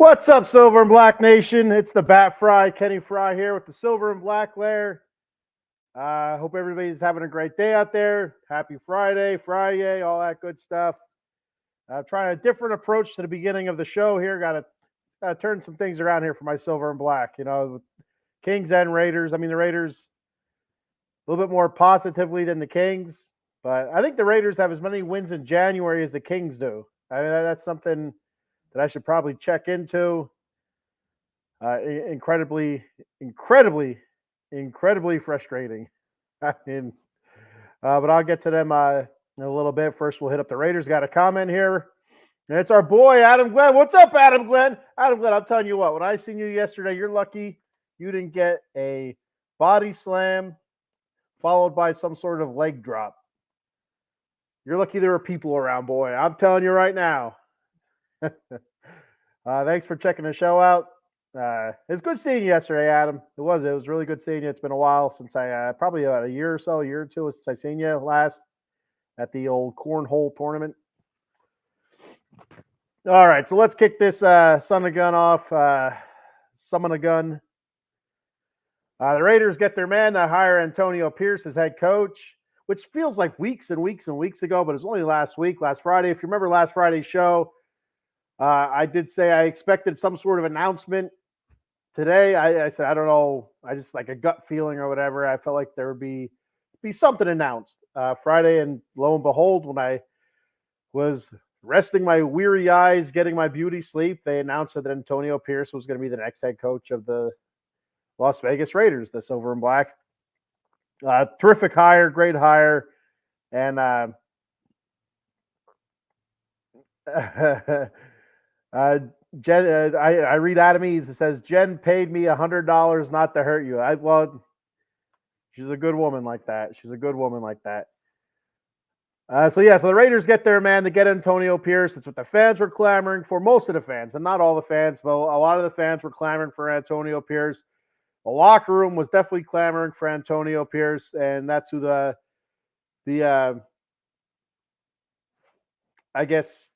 What's up, Silver and Black Nation? It's the Bat Frie, Kenny Fry here with the Silver and Black Lair. I hope everybody's having a great day out there. Happy Friday, all that good stuff. Trying a different approach to the beginning of the show here. Got to turn some things around here for my Silver and Black. You know, Kings and Raiders. I mean, the Raiders a little bit more positively than the Kings, but I think the Raiders have as many wins in January as the Kings do. I mean, that's something that I should probably check into. Incredibly frustrating. I mean, but I'll get to them in a little bit. First, we'll hit up the Raiders. Got a comment here. And it's our boy, Adam Glenn. What's up, Adam Glenn? Adam Glenn, I'm telling you what, when I seen you yesterday, you're lucky you didn't get a body slam followed by some sort of leg drop. You're lucky there were people around, boy. I'm telling you right now. Thanks for checking the show out. It's good seeing you yesterday, Adam. It was really good seeing you. It's been a while since I probably about a year or two since I seen you last at the old cornhole tournament. All right, so let's kick this son of gun off. Summon a gun. The Raiders get their man to hire Antonio Pierce as head coach, which feels like weeks and weeks and weeks ago, but it's only last Friday. If you remember last Friday's show, I did say I expected some sort of announcement today. I said, I don't know. I just like a gut feeling or whatever. I felt like there would be something announced Friday. And lo and behold, when I was resting my weary eyes, getting my beauty sleep, they announced that Antonio Pierce was going to be the next head coach of the Las Vegas Raiders, the Silver and Black. Terrific hire, great hire. And Jen, I read Adam Ease. It says, Jen paid me $100 not to hurt you. Well, she's a good woman like that. So the Raiders get their man to get Antonio Pierce. It's what the fans were clamoring for. Most of the fans, and not all the fans, but a lot of the fans were clamoring for Antonio Pierce. The locker room was definitely clamoring for Antonio Pierce, and that's who the I guess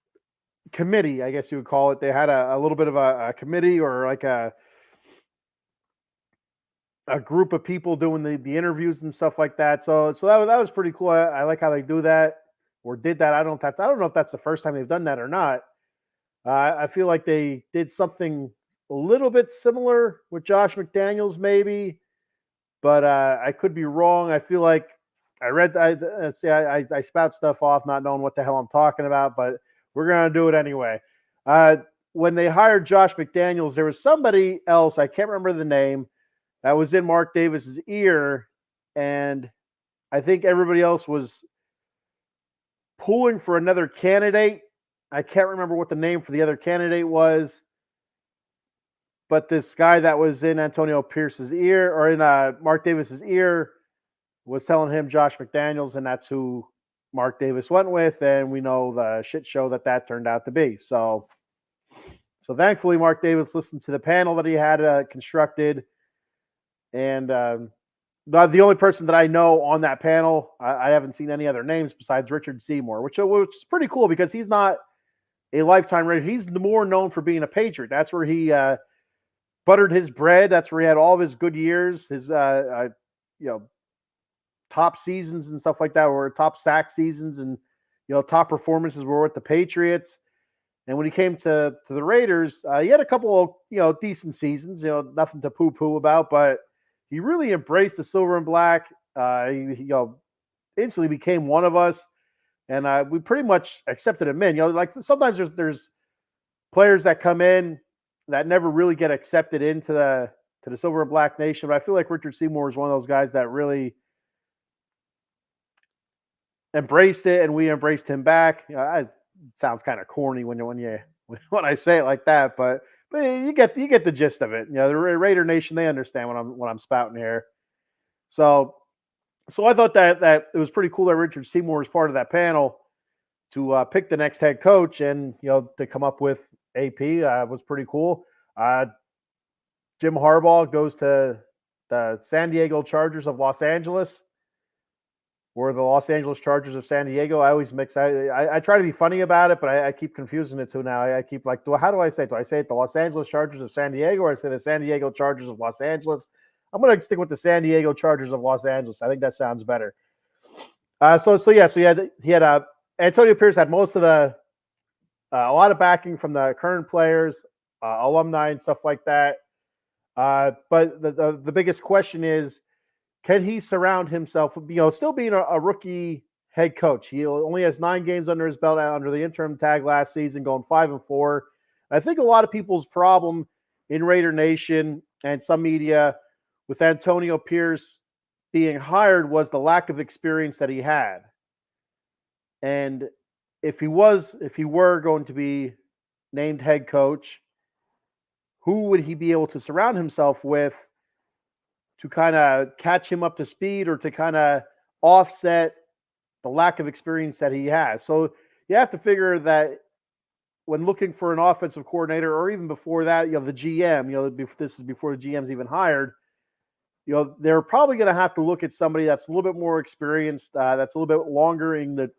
committee, I guess you would call it. They had a little bit of a committee or like a group of people doing the interviews and stuff like that. So that was pretty cool. I like how they do that or did that. I don't know if that's the first time they've done that or not. I feel like they did something a little bit similar with Josh McDaniels, maybe, but I could be wrong. I feel like I spout stuff off, not knowing what the hell I'm talking about, but we're going to do it anyway. When they hired Josh McDaniels, there was somebody else, I can't remember the name, that was in Mark Davis's ear, and I think everybody else was pulling for another candidate. I can't remember what the name for the other candidate was, but this guy that was in Antonio Pierce's ear, or in Mark Davis's ear, was telling him Josh McDaniels, and that's who Mark Davis went with, and we know the shit show that turned out to be. So thankfully, Mark Davis listened to the panel that he had constructed, and the only person that I know on that panel, I haven't seen any other names besides Richard Seymour, which is pretty cool because he's not a lifetime Raider. He's more known for being a Patriot. That's where he buttered his bread. That's where he had all of his good years, his top seasons and stuff like that, or top sack seasons and top performances were with the Patriots. And when he came to the Raiders, he had a couple of decent seasons, nothing to poo-poo about, but he really embraced the Silver and Black. He instantly became one of us, and we pretty much accepted him in. Like sometimes there's players that come in that never really get accepted into the Silver and Black Nation, but I feel like Richard Seymour is one of those guys that really embraced it, and we embraced him back. It sounds kind of corny when I say it like that, but you get the gist of it. The Raider Nation, they understand what I'm spouting here. So I thought that it was pretty cool that Richard Seymour was part of that panel to pick the next head coach, and to come up with AP was pretty cool. Jim Harbaugh goes to the San Diego Chargers of Los Angeles. or the Los Angeles Chargers of San Diego. I always mix. I try to be funny about it, but I keep confusing it too now. I keep like, how do I say it? Do I say it the Los Angeles Chargers of San Diego, or I say the San Diego Chargers of Los Angeles? I'm going to stick with the San Diego Chargers of Los Angeles. I think that sounds better. So he had Antonio Pierce had most of a lot of backing from the current players, alumni, and stuff like that. But the biggest question is, can he surround himself, still being a rookie head coach? He only has 9 games under his belt under the interim tag last season, going 5-4. I think a lot of people's problem in Raider Nation and some media with Antonio Pierce being hired was the lack of experience that he had. And if he were going to be named head coach, who would he be able to surround himself with to kind of catch him up to speed or to kind of offset the lack of experience that he has? So you have to figure that when looking for an offensive coordinator, or even before that, the GM, this is before the GM's even hired, they're probably going to have to look at somebody that's a little bit more experienced, that's a little bit longer in the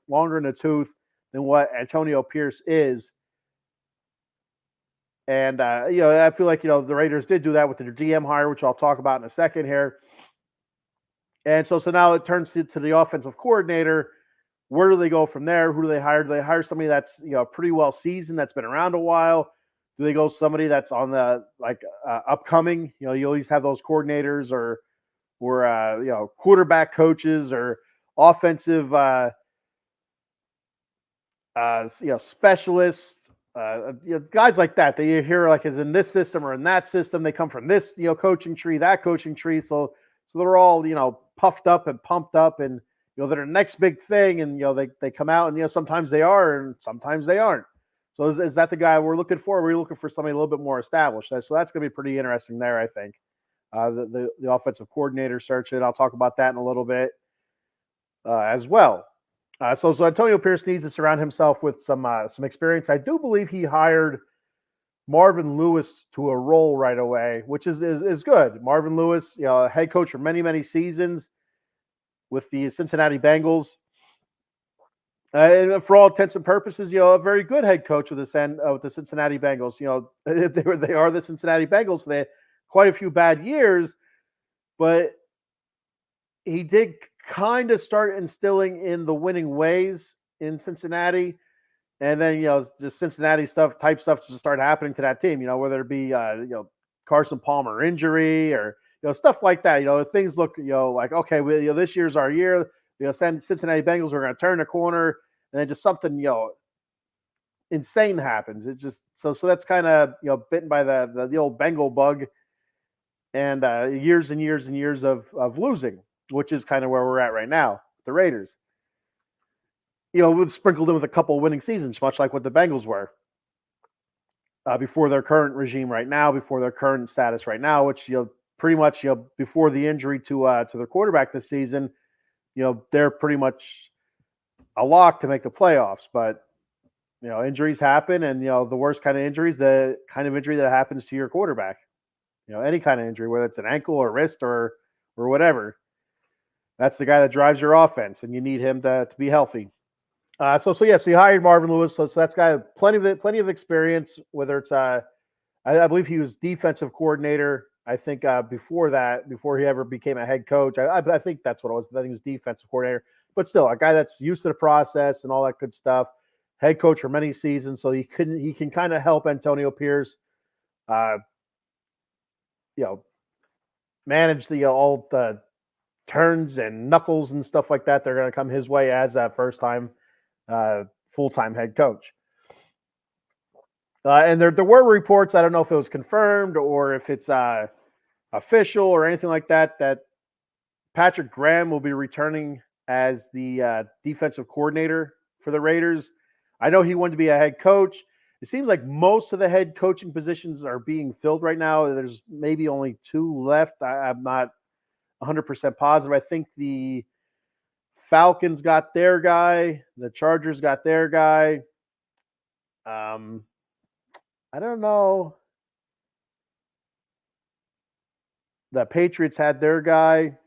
tooth than what Antonio Pierce is. And, I feel like, the Raiders did do that with their GM hire, which I'll talk about in a second here. And so now it turns to the offensive coordinator. Where do they go from there? Who do they hire? Do they hire somebody that's, pretty well seasoned, that's been around a while? Do they go somebody that's on the upcoming? You always have those coordinators or quarterback coaches or offensive specialists. Guys like that you hear like is in this system or in that system. They come from this coaching tree, that coaching tree. So they're all puffed up and pumped up, and they're the next big thing. And they come out, and sometimes they are, and sometimes they aren't. So is that the guy we're looking for? Or are we looking for somebody a little bit more established? So that's going to be pretty interesting there, I think. The offensive coordinator search, and I'll talk about that in a little bit as well. So Antonio Pierce needs to surround himself with some experience. I do believe he hired Marvin Lewis to a role right away, which is good. Marvin Lewis, head coach for many seasons with the Cincinnati Bengals. And for all intents and purposes, a very good head coach with the Cincinnati Bengals. They are the Cincinnati Bengals. So they had quite a few bad years, but he did kind of start instilling in the winning ways in Cincinnati. And then, just Cincinnati type stuff just started happening to that team, whether it be, Carson Palmer injury or, stuff like that. Things look, like, okay, this year's our year. Cincinnati Bengals are going to turn the corner, and then just something, insane happens. It just, so that's kind of, bitten by the old Bengal bug, and years and years and years of losing, which is kind of where we're at right now, the Raiders. We've sprinkled in with a couple of winning seasons, much like what the Bengals were before their current regime right now, before their current status right now, which, pretty much, before the injury to their quarterback this season, they're pretty much a lock to make the playoffs. But, injuries happen, and, the worst kind of injuries, the kind of injury that happens to your quarterback, any kind of injury, whether it's an ankle or wrist or whatever. That's the guy that drives your offense, and you need him to be healthy. So he hired Marvin Lewis. So that's got plenty of experience. Whether it's I believe he was defensive coordinator. I think before he ever became a head coach. I think that's what it was. I think he was defensive coordinator. But still, a guy that's used to the process and all that good stuff. Head coach for many seasons, so he can kind of help Antonio Pierce, manage all the turns and knuckles and stuff like that. They're going to come his way as a first-time full-time head coach. And there were reports, I don't know if it was confirmed or if it's official or anything like that Patrick Graham will be returning as the defensive coordinator for the Raiders. I know he wanted to be a head coach. It seems like most of the head coaching positions are being filled right now. There's maybe only 2 left. I'm not 100% positive. I think the Falcons got their guy. The Chargers got their guy. I don't know. The Patriots had their guy.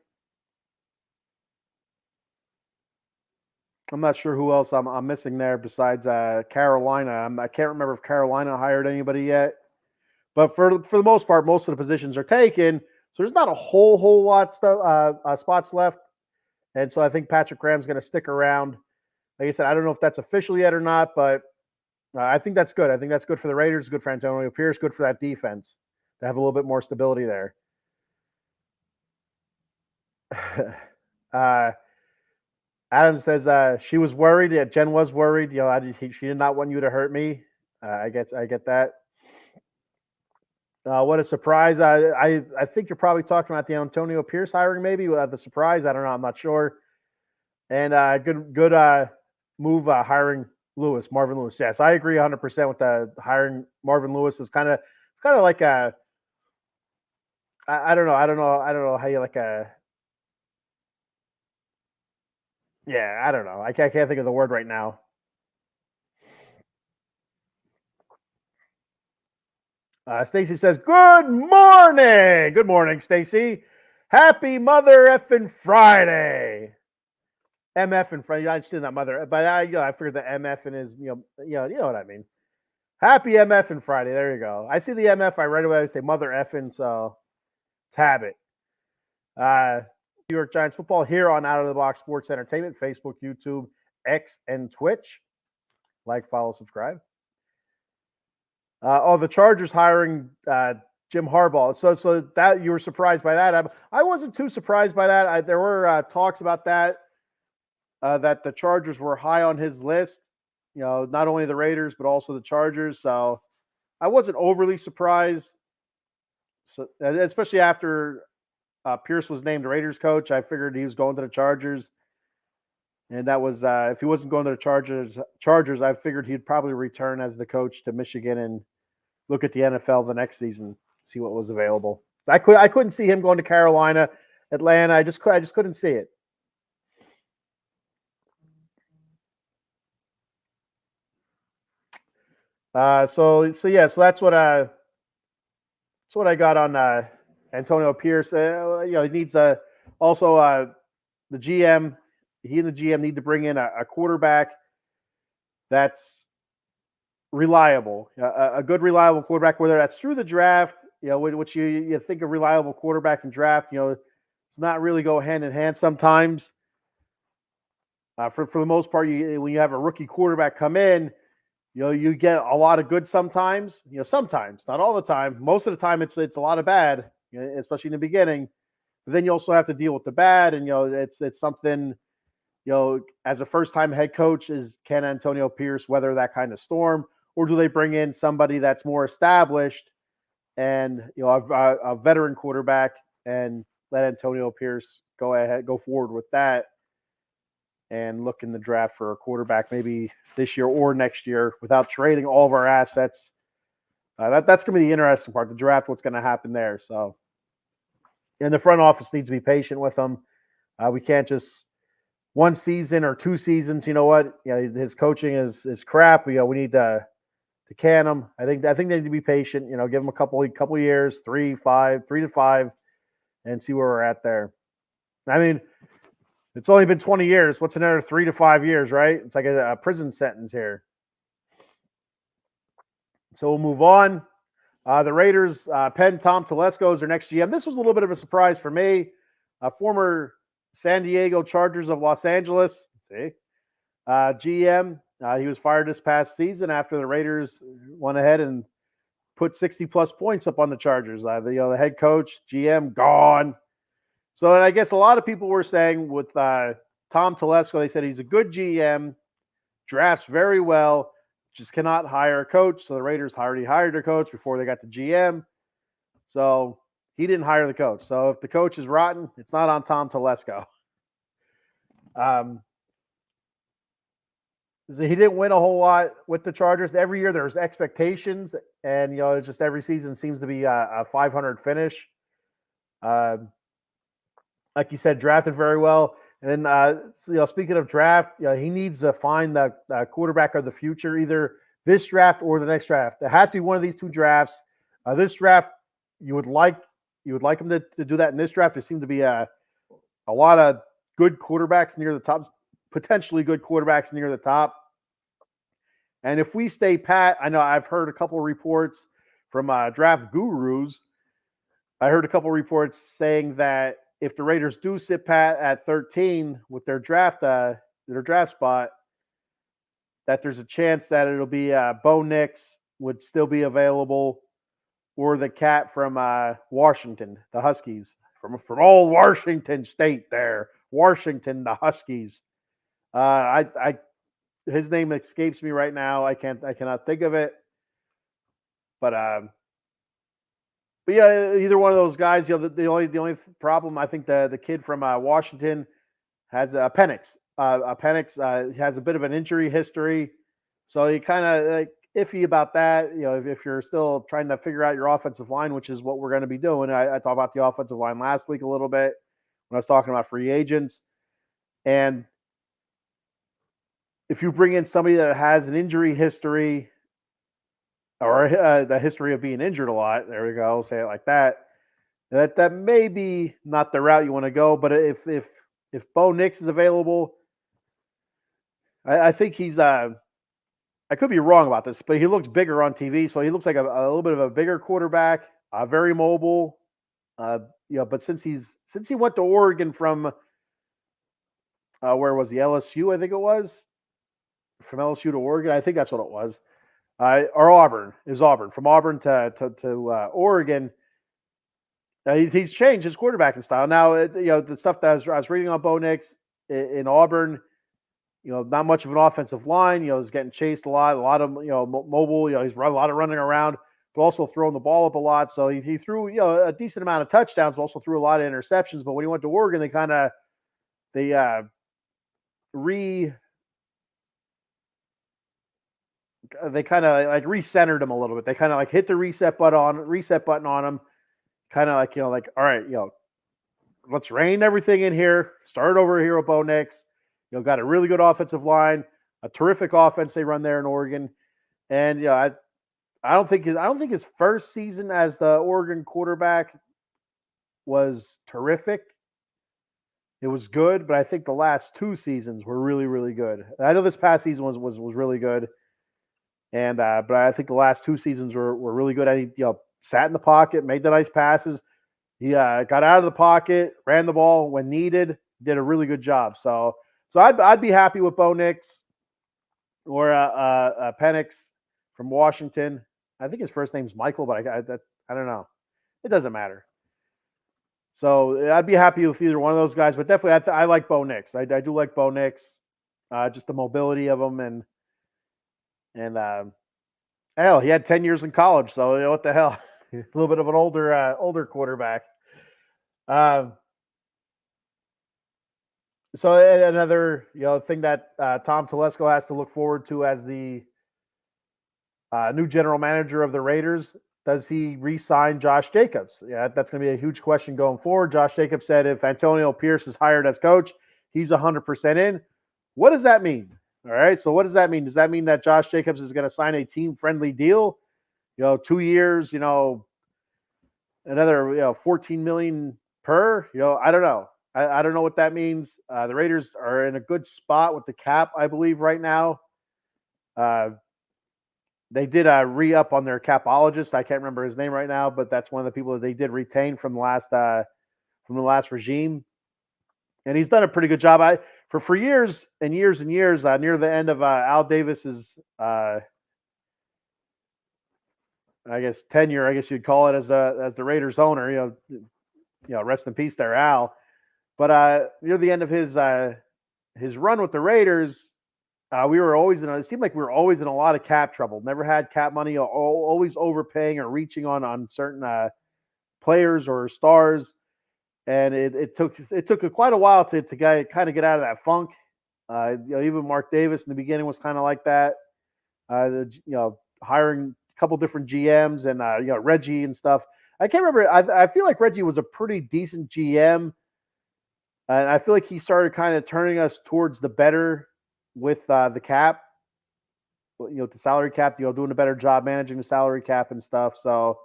I'm not sure who else I'm missing there besides Carolina. I can't remember if Carolina hired anybody yet. But for the most part, most of the positions are taken. So there's not a whole lot spots left. And so I think Patrick Graham's going to stick around. Like I said, I don't know if that's official yet or not, but I think that's good. I think that's good for the Raiders, good for Antonio Pierce, good for that defense to have a little bit more stability there. Adam says she was worried. Yeah, Jen was worried. She did not want you to hurt me. I get that. What a surprise! I think you're probably talking about the Antonio Pierce hiring, maybe the surprise. I don't know. I'm not sure. And good move hiring Marvin Lewis. Yes, I agree 100% with the hiring Marvin Lewis. Is kind of like a I don't know how you like a yeah, I don't know. I can't think of the word right now. Stacy says, "Good morning. Good morning, Stacy. Happy Mother Effing Friday." MF and Friday. I just did that mother, but I figured the MF and is you know what I mean. Happy MF and Friday. There you go. I see the MF. I right away say Mother Effing. So it's habit. New York Giants football here on Out of the Box Sports Entertainment, Facebook, YouTube, X, and Twitch. Like, follow, subscribe. The Chargers hiring Jim Harbaugh. So that you were surprised by that. I wasn't too surprised by that. There were talks about that the Chargers were high on his list. Not only the Raiders but also the Chargers. So I wasn't overly surprised. So especially after Pierce was named Raiders coach, I figured he was going to the Chargers. And that was if he wasn't going to the Chargers, I figured he'd probably return as the coach to Michigan and look at the NFL the next season, see what was available. I couldn't see him going to Carolina, Atlanta. I just couldn't see it. So that's what I got on Antonio Pierce. He needs also the GM. He and the GM need to bring in a quarterback that's reliable, a good reliable quarterback. Whether that's through the draft, which you think a reliable quarterback in draft, it's not really go hand in hand sometimes. For the most part, when you have a rookie quarterback come in, you get a lot of good sometimes. Sometimes, not all the time. Most of the time, it's a lot of bad, especially in the beginning. But then you also have to deal with the bad, and it's something. As a first-time head coach, can Antonio Pierce weather that kind of storm, or do they bring in somebody that's more established and a veteran quarterback and let Antonio Pierce go forward with that, and look in the draft for a quarterback maybe this year or next year without trading all of our assets. That's going to be the interesting part, the draft, what's going to happen there. So, and the front office needs to be patient with them. We can't just one season or two seasons. You know what? His coaching is crap. We need to can him. I think they need to be patient. Give him a couple of years, 3 to 5, and see where we're at there. I mean, it's only been 20 years. What's another 3 to 5 years, right? It's like a prison sentence here. So we'll move on. The Raiders, Tom Telesco is their next GM. This was a little bit of a surprise for me. Former San Diego Chargers of Los Angeles, GM. He was fired this past season after the Raiders went ahead and put 60-plus points up on the Chargers. The head coach, GM, gone. So I guess a lot of people were saying with Tom Telesco, they said he's a good GM, drafts very well, just cannot hire a coach. So the Raiders already hired their coach before they got the GM. So he didn't hire the coach. So if the coach is rotten, it's not on Tom Telesco. So he didn't win a whole lot with the Chargers. Every year there's expectations, and it's just every season seems to be a 500 finish. Like you said, drafted very well. And then, speaking of draft, he needs to find the quarterback of the future, either this draft or the next draft. It has to be one of these two drafts. This draft, you would like him to do that in this draft. There seem to be a lot of good quarterbacks near the potentially good quarterbacks near the top. And if we stay pat, I know I've heard a couple of reports from draft gurus. I heard a couple of reports saying that if the Raiders do sit pat at 13 with their draft spot, that there's a chance that it'll be Bo Nix would still be available, or the cat from Washington, the Huskies, from old Washington State there, Washington, the Huskies. His name escapes me right now. I cannot think of it. But yeah, either one of those guys. The only problem, I think the kid from Washington has Penix. Penix has a bit of an injury history, so you kind of iffy about that. If you're still trying to figure out your offensive line, which is what we're going to be doing. I talked about the offensive line last week a little bit when I was talking about free agents, and if you bring in somebody that has an injury history or the history of being injured a lot, there we go, I'll say it like that. That may be not the route you want to go. But if Bo Nix is available, I think he's I could be wrong about this, but he looks bigger on TV, so he looks like a little bit of a bigger quarterback, very mobile. But since he went to Oregon from where was he? LSU, I think it was. From LSU to Oregon, I think that's what it was. Or Auburn. It was Auburn. From Auburn to Oregon, he's changed his quarterbacking style. Now, the stuff that I was reading on Bo Nix in Auburn, not much of an offensive line. He's getting chased a lot of mobile. He's run a lot of running around, but also throwing the ball up a lot. So he threw a decent amount of touchdowns, but also threw a lot of interceptions. But when he went to Oregon, they kind of recentered him a little bit. They kind of hit the reset button on him. Kind of all right, let's rein everything in here. Start over here with Bo Nix. Got a really good offensive line, a terrific offense they run there in Oregon. And I don't think his first season as the Oregon quarterback was terrific. It was good, but I think the last two seasons were really, really good. I know this past season was really good. And but I think the last two seasons were really good. He sat in the pocket, made the nice passes. He got out of the pocket, ran the ball when needed, did a really good job. So I'd be happy with Bo Nix or Penix from Washington. I think his first name's Michael, but I don't know. It doesn't matter. So I'd be happy with either one of those guys. But definitely, I like Bo Nix. I do like Bo Nix, just the mobility of him and hell, he had 10 years in college, so what the hell? A little bit of an older quarterback. So another thing that Tom Telesco has to look forward to as the new general manager of the Raiders. Does he re-sign Josh Jacobs? Yeah, that's going to be a huge question going forward. Josh Jacobs said if Antonio Pierce is hired as coach, he's 100% in. What does that mean? All right, so what does that mean? Does that mean that Josh Jacobs is going to sign a team-friendly deal? 2 years, another $14 million per. I don't know. I don't know what that means. The Raiders are in a good spot with the cap, I believe, right now. They did re-up on their capologist. I can't remember his name right now, but that's one of the people that they did retain from the last regime, and he's done a pretty good job. For years and years and years, near the end of Al Davis's, I guess tenure, I guess you'd call it, as the Raiders owner. Rest in peace there, Al. But near the end of his run with the Raiders, we were always it seemed like we were always in a lot of cap trouble. Never had cap money, always overpaying or reaching on certain players or stars. And it took quite a while to kind of get out of that funk. Even Mark Davis in the beginning was kind of like that. Hiring a couple different GMs and Reggie and stuff. I can't remember. I feel like Reggie was a pretty decent GM, and I feel like he started kind of turning us towards the better with the cap. The salary cap. Doing a better job managing the salary cap and stuff. So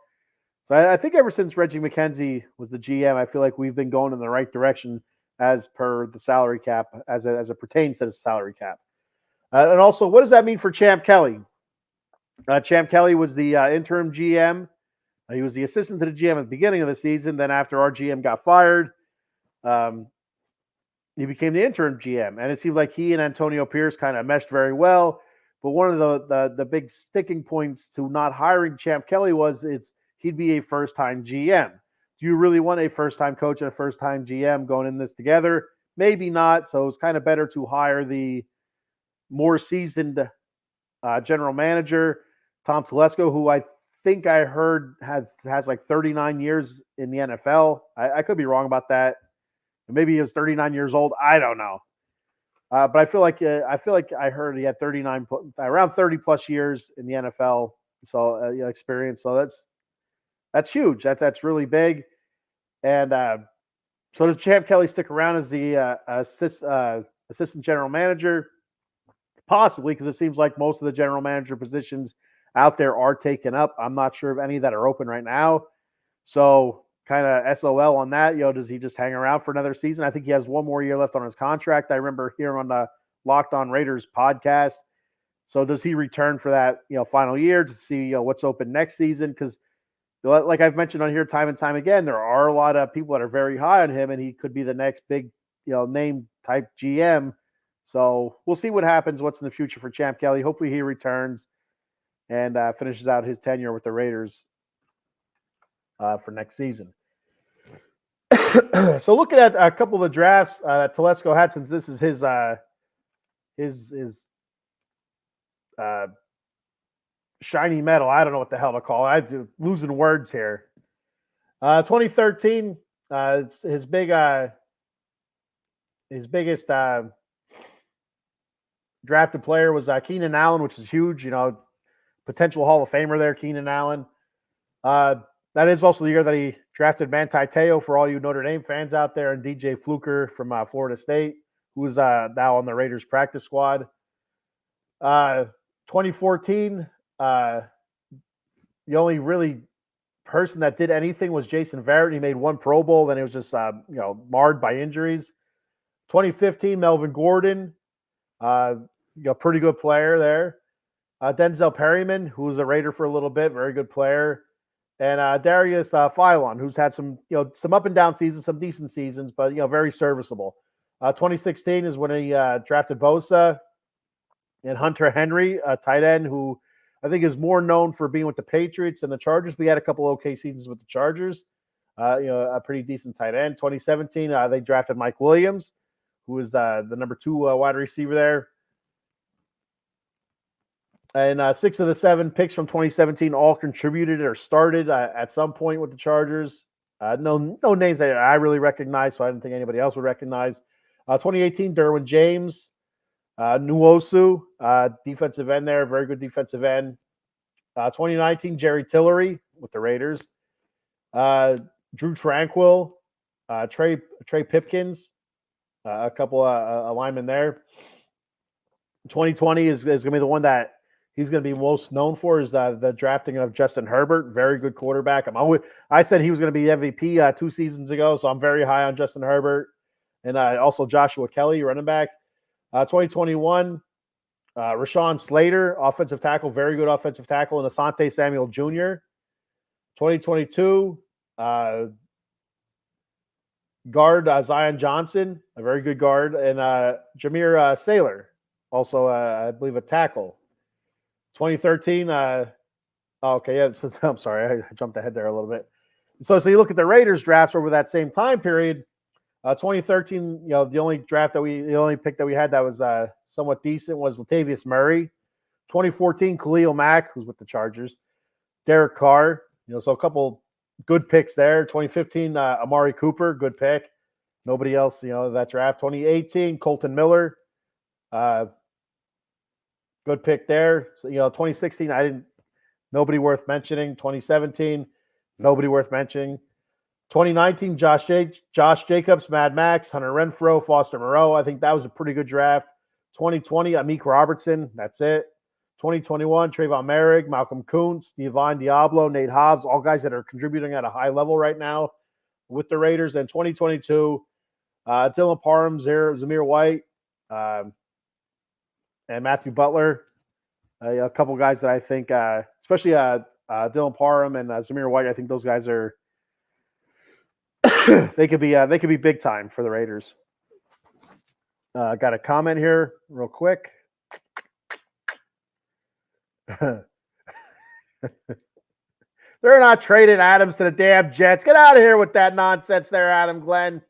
I think ever since Reggie McKenzie was the GM, I feel like we've been going in the right direction as per the salary cap, as it pertains to the salary cap. And also, what does that mean for Champ Kelly? Champ Kelly was the interim GM. He was the assistant to the GM at the beginning of the season. Then after our GM got fired, he became the interim GM. And it seemed like he and Antonio Pierce kind of meshed very well. But one of the big sticking points to not hiring Champ Kelly was he'd be a first-time GM. Do you really want a first-time coach and a first-time GM going in this together? Maybe not. So it's kind of better to hire the more seasoned general manager, Tom Telesco, who I think I heard has like 39 years in the NFL. I could be wrong about that. Maybe he was 39 years old. I don't know. But I feel like I heard he had 39, around 30 plus years in the NFL. So experience. So that's huge. That's really big. And so does Champ Kelly stick around as the assistant general manager? Possibly, because it seems like most of the general manager positions out there are taken up. I'm not sure of any that are open right now. So kind of SOL on that. Does he just hang around for another season? I think he has one more year left on his contract. I remember hearing on the Locked On Raiders podcast. So does he return for that final year to see what's open next season? Because like I've mentioned on here time and time again, there are a lot of people that are very high on him, and he could be the next big name type GM. So we'll see what happens, what's in the future for Champ Kelly. Hopefully he returns and finishes out his tenure with the Raiders for next season. So looking at a couple of the drafts that Telesco had, since this is his shiny metal, I don't know what the hell to call it. I'm losing words here. 2013, his biggest drafted player was Keenan Allen, which is huge. Potential Hall of Famer there, Keenan Allen. That is also the year that he drafted Manti Te'o, for all you Notre Dame fans out there, and DJ Fluker from Florida State, who is now on the Raiders practice squad. 2014, the only really person that did anything was Jason Verrett. He made one Pro Bowl, then it was just marred by injuries. 2015, Melvin Gordon, pretty good player there. Denzel Perryman, who was a Raider for a little bit, very good player. And Darius Philon, who's had some up and down seasons, some decent seasons, but very serviceable. 2016 is when he drafted Bosa and Hunter Henry, a tight end who I think is more known for being with the Patriots and the Chargers. We had a couple okay seasons with the Chargers. A pretty decent tight end. 2017, they drafted Mike Williams, who is the number 2 wide receiver there. And 6 of the 7 picks from 2017 all contributed or started at some point with the Chargers. No names that I really recognize, so I didn't think anybody else would recognize. 2018, Derwin James, Nwosu, defensive end there, very good defensive end. 2019, Jerry Tillery with the Raiders. Drew Tranquil, Trey Pipkins, a couple linemen there. 2020 is going to be the one that he's going to be most known for, is the drafting of Justin Herbert. Very good quarterback. I said he was going to be MVP 2 seasons ago, so I'm very high on Justin Herbert. And also Joshua Kelly, running back. 2021, Rashawn Slater, offensive tackle, very good offensive tackle, and Asante Samuel Jr. 2022, guard Zion Johnson, a very good guard, and Jameer Saylor, also I believe a tackle. 2013, I'm sorry, I jumped ahead there a little bit. So you look at the Raiders drafts over that same time period. 2013, the only pick that we had that was somewhat decent was Latavius Murray. 2014, Khalil Mack, who's with the Chargers. Derek Carr, so a couple good picks there. 2015, Amari Cooper, good pick. Nobody else, that draft. 2018, Colton Miller, good pick there. So 2016, nobody worth mentioning. 2017, nobody worth mentioning. 2019, Josh Jacobs, Mad Max, Hunter Renfrow, Foster Moreau. I think that was a pretty good draft. 2020, Amik Robertson. That's it. 2021, Trayvon Merrick, Malcolm Kuntz, Devon Diablo, Nate Hobbs, all guys that are contributing at a high level right now with the Raiders. And 2022, Dylan Parham, Zamir White, and Matthew Butler. A couple guys that I think, especially Dylan Parham and Zamir White, I think those guys are they could be big time for the Raiders. Got a comment here real quick. They're not trading Adams to the damn Jets. Get out of here with that nonsense there, Adam Glenn.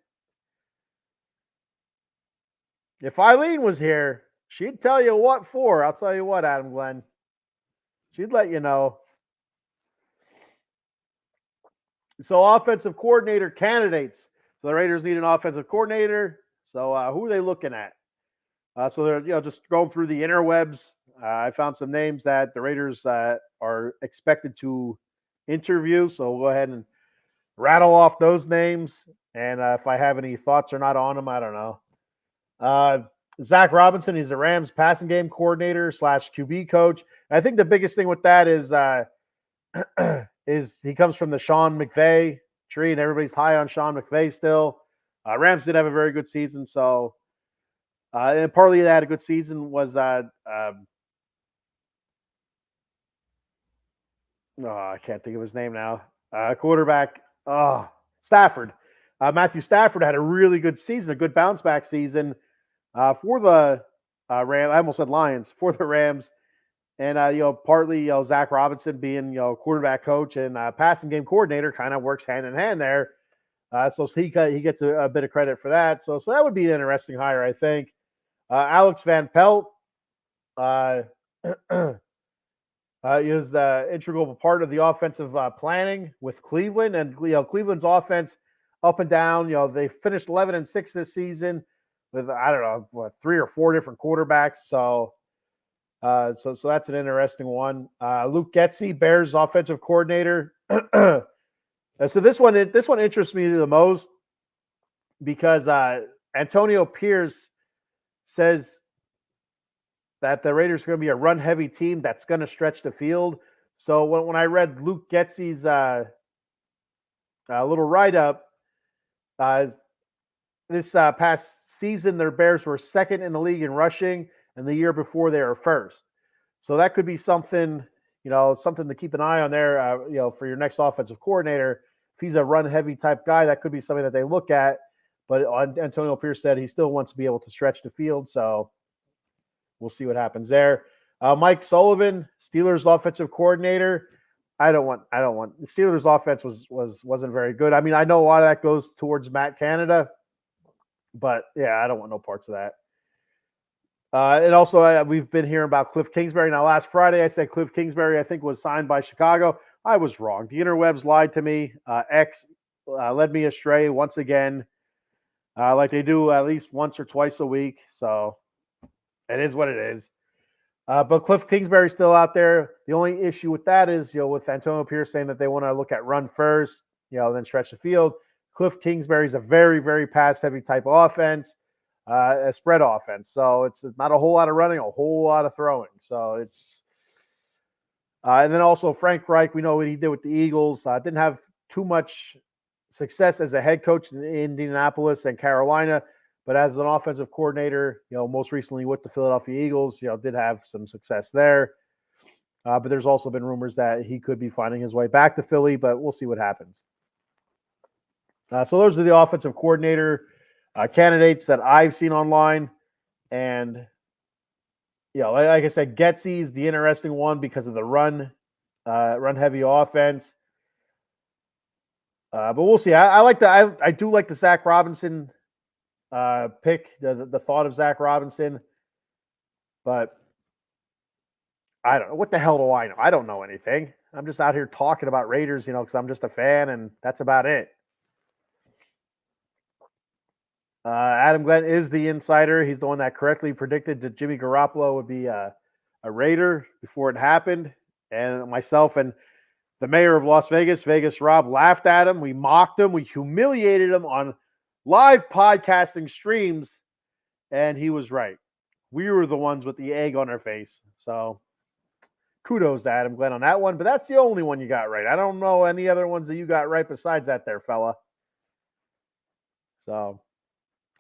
If Eileen was here, she'd tell you what for. I'll tell you what, Adam Glenn. She'd let you know. So offensive coordinator candidates. So the Raiders need an offensive coordinator. So who are they looking at? So they're just going through the interwebs. I found some names that the Raiders are expected to interview. So we'll go ahead and rattle off those names. And if I have any thoughts or not on them, I don't know. Zach Robinson, he's the Rams passing game coordinator / QB coach. I think the biggest thing with that is he comes from the Sean McVay tree, and everybody's high on Sean McVay still. Rams did have a very good season, so and partly that a good season was I can't think of his name now. Quarterback Stafford. Matthew Stafford had a really good season, a good bounce back season for the Rams. I almost said Lions for the Rams. And, partly, Zach Robinson being, quarterback coach and passing game coordinator kind of works hand in hand there. So he gets a bit of credit for that. So that would be an interesting hire, I think. Alex Van Pelt is the integral part of the offensive planning with Cleveland. And, Cleveland's offense up and down. They finished 11-6 this season with, 3 or 4 different quarterbacks. So that's an interesting one. Luke Getsy, Bears offensive coordinator. So this one interests me the most because Antonio Pierce says that the Raiders are going to be a run-heavy team that's going to stretch the field. So when I read Luke Getsy's little write-up, this past season, their Bears were second in the league in rushing, and the year before they were first. So that could be something, something to keep an eye on there, for your next offensive coordinator. If he's a run-heavy type guy, that could be something that they look at. But Antonio Pierce said he still wants to be able to stretch the field, so we'll see what happens there. Mike Sullivan, Steelers offensive coordinator. I don't want the Steelers offense wasn't very good. I mean, I know a lot of that goes towards Matt Canada, but yeah, I don't want no parts of that. And also, we've been hearing about Cliff Kingsbury. Now, last Friday, I said Cliff Kingsbury, I think, was signed by Chicago. I was wrong. The interwebs lied to me. X led me astray once again, like they do at least once or twice a week. So it is what it is. But Cliff Kingsbury's still out there. The only issue with that is, with Antonio Pierce saying that they want to look at run first, then stretch the field. Cliff Kingsbury's a very, very pass-heavy type of offense. A spread offense. So it's not a whole lot of running, a whole lot of throwing. So it's and then also Frank Reich, we know what he did with the Eagles. Didn't have too much success as a head coach in Indianapolis and Carolina, but as an offensive coordinator, most recently with the Philadelphia Eagles, did have some success there. But there's also been rumors that he could be finding his way back to Philly, but we'll see what happens. So those are the offensive coordinator candidates that I've seen online. And, like I said, Getsy's the interesting one because of the run-heavy offense. But we'll see. I do like the Zach Robinson pick, the thought of Zach Robinson. But I don't know. What the hell do I know? I don't know anything. I'm just out here talking about Raiders, because I'm just a fan, and that's about it. Adam Glenn is the insider. He's the one that correctly predicted that Jimmy Garoppolo would be a Raider before it happened. And myself and the mayor of Las Vegas, Vegas Rob, laughed at him. We mocked him. We humiliated him on live podcasting streams. And he was right. We were the ones with the egg on our face. So kudos to Adam Glenn on that one. But that's the only one you got right. I don't know any other ones that you got right besides that there, fella. So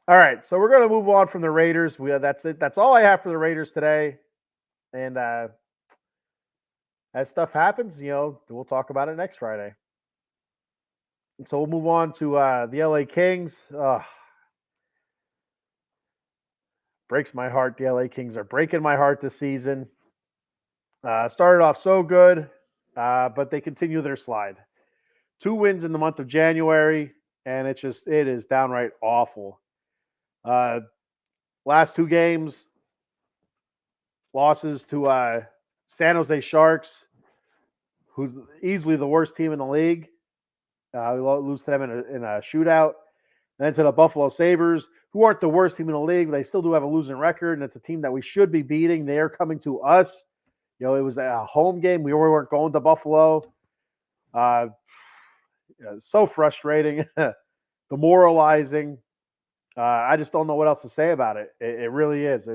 All right, so we're going to move on from the Raiders. That's it. That's all I have for the Raiders today. And as stuff happens, we'll talk about it next Friday. And so we'll move on to the LA Kings. Breaks my heart. The LA Kings are breaking my heart this season. Started off so good, but they continue their slide. 2 wins in the month of January, and it is downright awful. Last 2 games, losses to San Jose Sharks, who's easily the worst team in the league. We lose to them in a shootout. And then to the Buffalo Sabres, who aren't the worst team in the league, but they still do have a losing record, and it's a team that we should be beating. They are coming to us. It was a home game. We weren't going to Buffalo. So frustrating, demoralizing. I just don't know what else to say about it. It really is.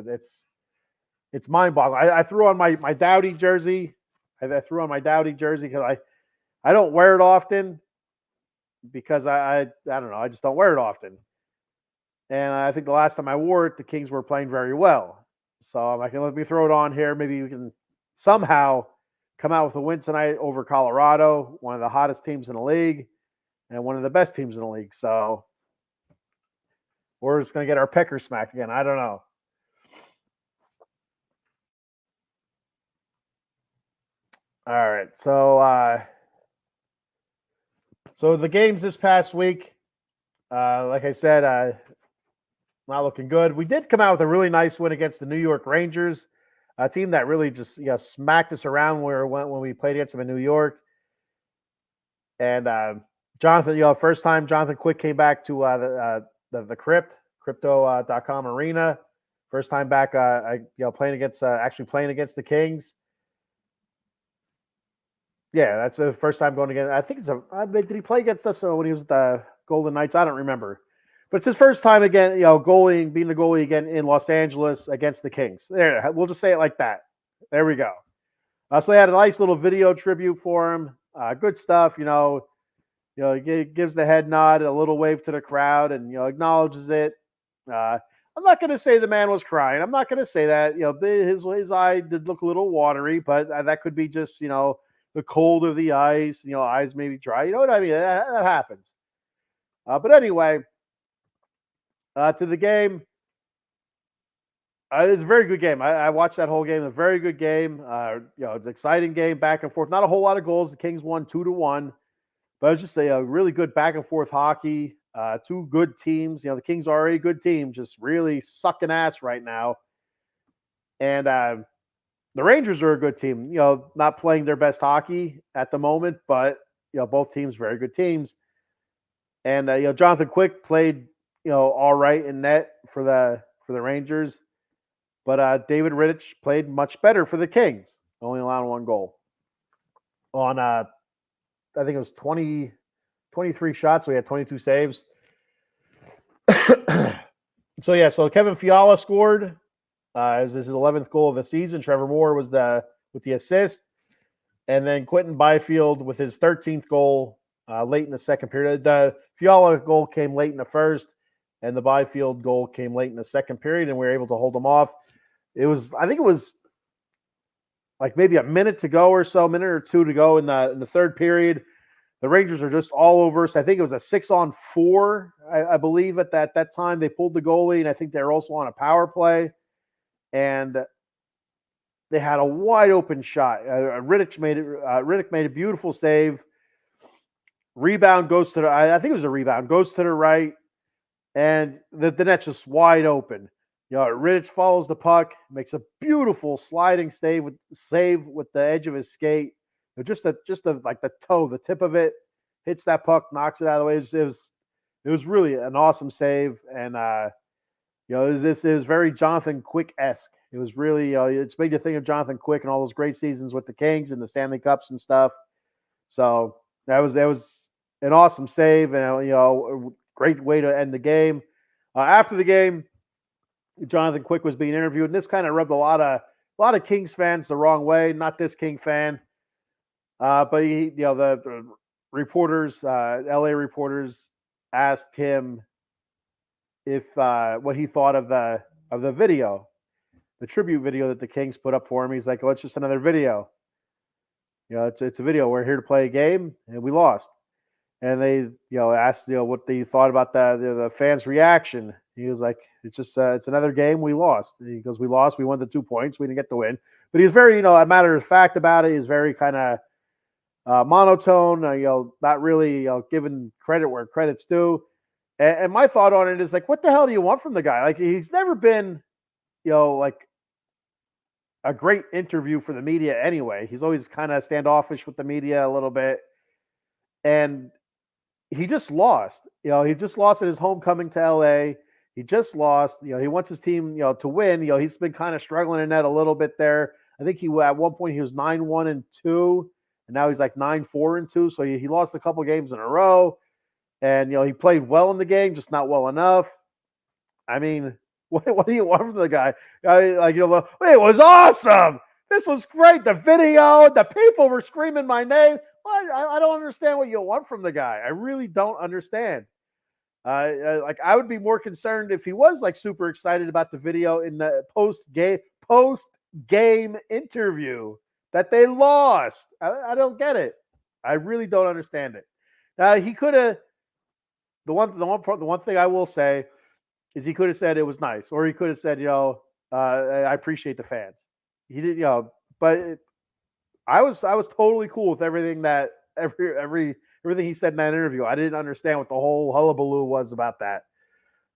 It's mind-boggling. I threw on my Dowdy jersey. I threw on my Dowdy jersey because I don't wear it often because I don't know. I just don't wear it often. And I think the last time I wore it, the Kings were playing very well. So I'm like, let me throw it on here. Maybe we can somehow come out with a win tonight over Colorado, one of the hottest teams in the league and one of the best teams in the league. So we're just going to get our pecker smacked again. I don't know. All right. So the games this past week, like I said, not looking good. We did come out with a really nice win against the New York Rangers, a team that really just smacked us around when we played against them in New York. And Jonathan, first time Jonathan Quick came back to the crypto.com arena. First time back, playing against the Kings. Yeah, that's the first time going against. I think did he play against us when he was at the Golden Knights? I don't remember. But it's his first time again, being the goalie again in Los Angeles against the Kings. There, we'll just say it like that. There we go. So they had a nice little video tribute for him. Good stuff, he gives the head nod, a little wave to the crowd, and acknowledges it. I'm not going to say the man was crying. I'm not going to say that. His eye did look a little watery, but that could be just the cold of the ice. Eyes maybe dry. You know what I mean? That happens. But anyway. To the game, it was a very good game. I watched that whole game. A very good game. It's an exciting game, back and forth. Not a whole lot of goals. The Kings won 2-1, but it was just a really good back and forth hockey. 2 good teams. The Kings are a good team, just really sucking ass right now. And the Rangers are a good team. Not playing their best hockey at the moment, but both teams very good teams. And Jonathan Quick played all right in net for the Rangers, but David Rittich played much better for the Kings, only allowing 1 goal on I think it was 23 shots, so he had 22 saves. So Kevin Fiala scored. It was his 11th goal of the season. Trevor Moore was with the assist, and then Quentin Byfield with his 13th goal late in the second period. The Fiala goal came late in the first, and the Byfield goal came late in the second period, and we were able to hold them off. I think it was like maybe a minute or 2 to go in the third period. The Rangers are just all over us. I think it was a 6-on-4, I believe at that time. They pulled the goalie, and I think they were also on a power play. And they had a wide open shot. Riddick made a beautiful save. Rebound goes to I think it was a rebound, goes to the right, and the net's just wide open. Riddick follows the puck, makes a beautiful sliding save with the edge of his skate. Just the toe, the tip of it hits that puck, knocks it out of the way. It was really an awesome save, and it was very Jonathan Quick-esque. It was really it's made you think of Jonathan Quick and all those great seasons with the Kings and the Stanley Cups and stuff. So that was an awesome save, and a great way to end the game. After the game, Jonathan Quick was being interviewed, and this kind of rubbed a lot of Kings fans the wrong way. Not this King fan, but the reporters, LA reporters, asked him if what he thought of the video, the tribute video that the Kings put up for him. He's like, "Oh, it's just another video. It's a video. We're here to play a game, and we lost." And they asked what they thought about the fans' reaction. He was like, "It's just it's another game. We lost." And he goes, "We lost. We won the 2 points. We didn't get the win." But he's very a matter of fact about it. He's very kind of monotone. Not really giving credit where credit's due. And my thought on it is like, what the hell do you want from the guy? Like, he's never been like a great interview for the media anyway. He's always kind of standoffish with the media a little bit. And he just lost. He just lost at his homecoming to LA. He just lost. He wants his team, to win. He's been kind of struggling in that a little bit there. I think at one point he was 9-1-2, and now he's like 9-4-2. So he lost a couple games in a row. And he played well in the game, just not well enough. I mean, what do you want from the guy? It was awesome. This was great. The video, the people were screaming my name. I don't understand what you want from the guy. I really don't understand. I would be more concerned if he was like super excited about the video in the post game interview that they lost. I don't get it. I really don't understand it. He could have. The one thing I will say is he could have said it was nice, or he could have said, I appreciate the fans. He did, but I was totally cool with everything that everything he said in that interview. I didn't understand what the whole hullabaloo was about that.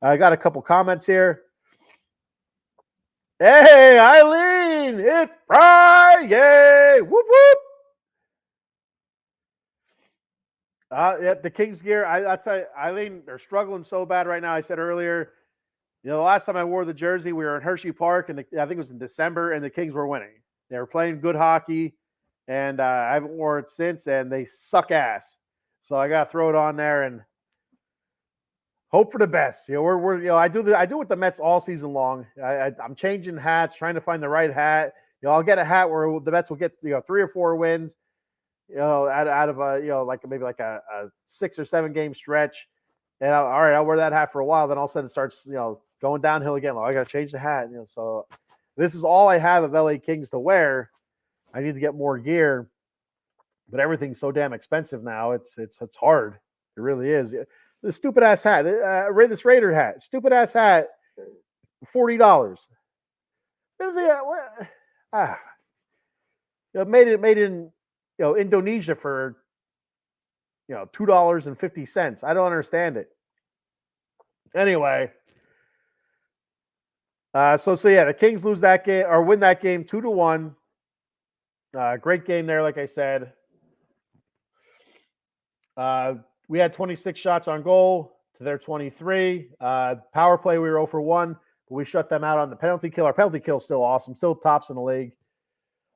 I got a couple comments here. Hey, Eileen, it's Friday! Whoop whoop! Yeah, the Kings gear. I tell you, Eileen, they're struggling so bad right now. I said earlier, the last time I wore the jersey, we were in Hershey Park, and I think it was in December, and the Kings were winning. They were playing good hockey, and I haven't worn it since, and they suck ass. So I got to throw it on there and hope for the best. I do with the Mets all season long. I'm changing hats, trying to find the right hat. I'll get a hat where the Mets will get 3 or 4 wins. Out of a maybe a 6 or 7 game stretch, and I'll wear that hat for a while. Then all of a sudden it starts going downhill again. I got to change the hat. So this is all I have of LA Kings to wear. I need to get more gear, but everything's so damn expensive now. It's hard. It really is. The stupid ass hat, this Raider hat, stupid ass hat, $40. Made in Indonesia for $2.50. I don't understand it. Anyway, so yeah, the Kings lose that game or win that game 2-1. Great game there, like I said. We had 26 shots on goal to their 23. Power play, we were 0 for 1, but we shut them out on the penalty kill. Our penalty kill is still awesome, still tops in the league.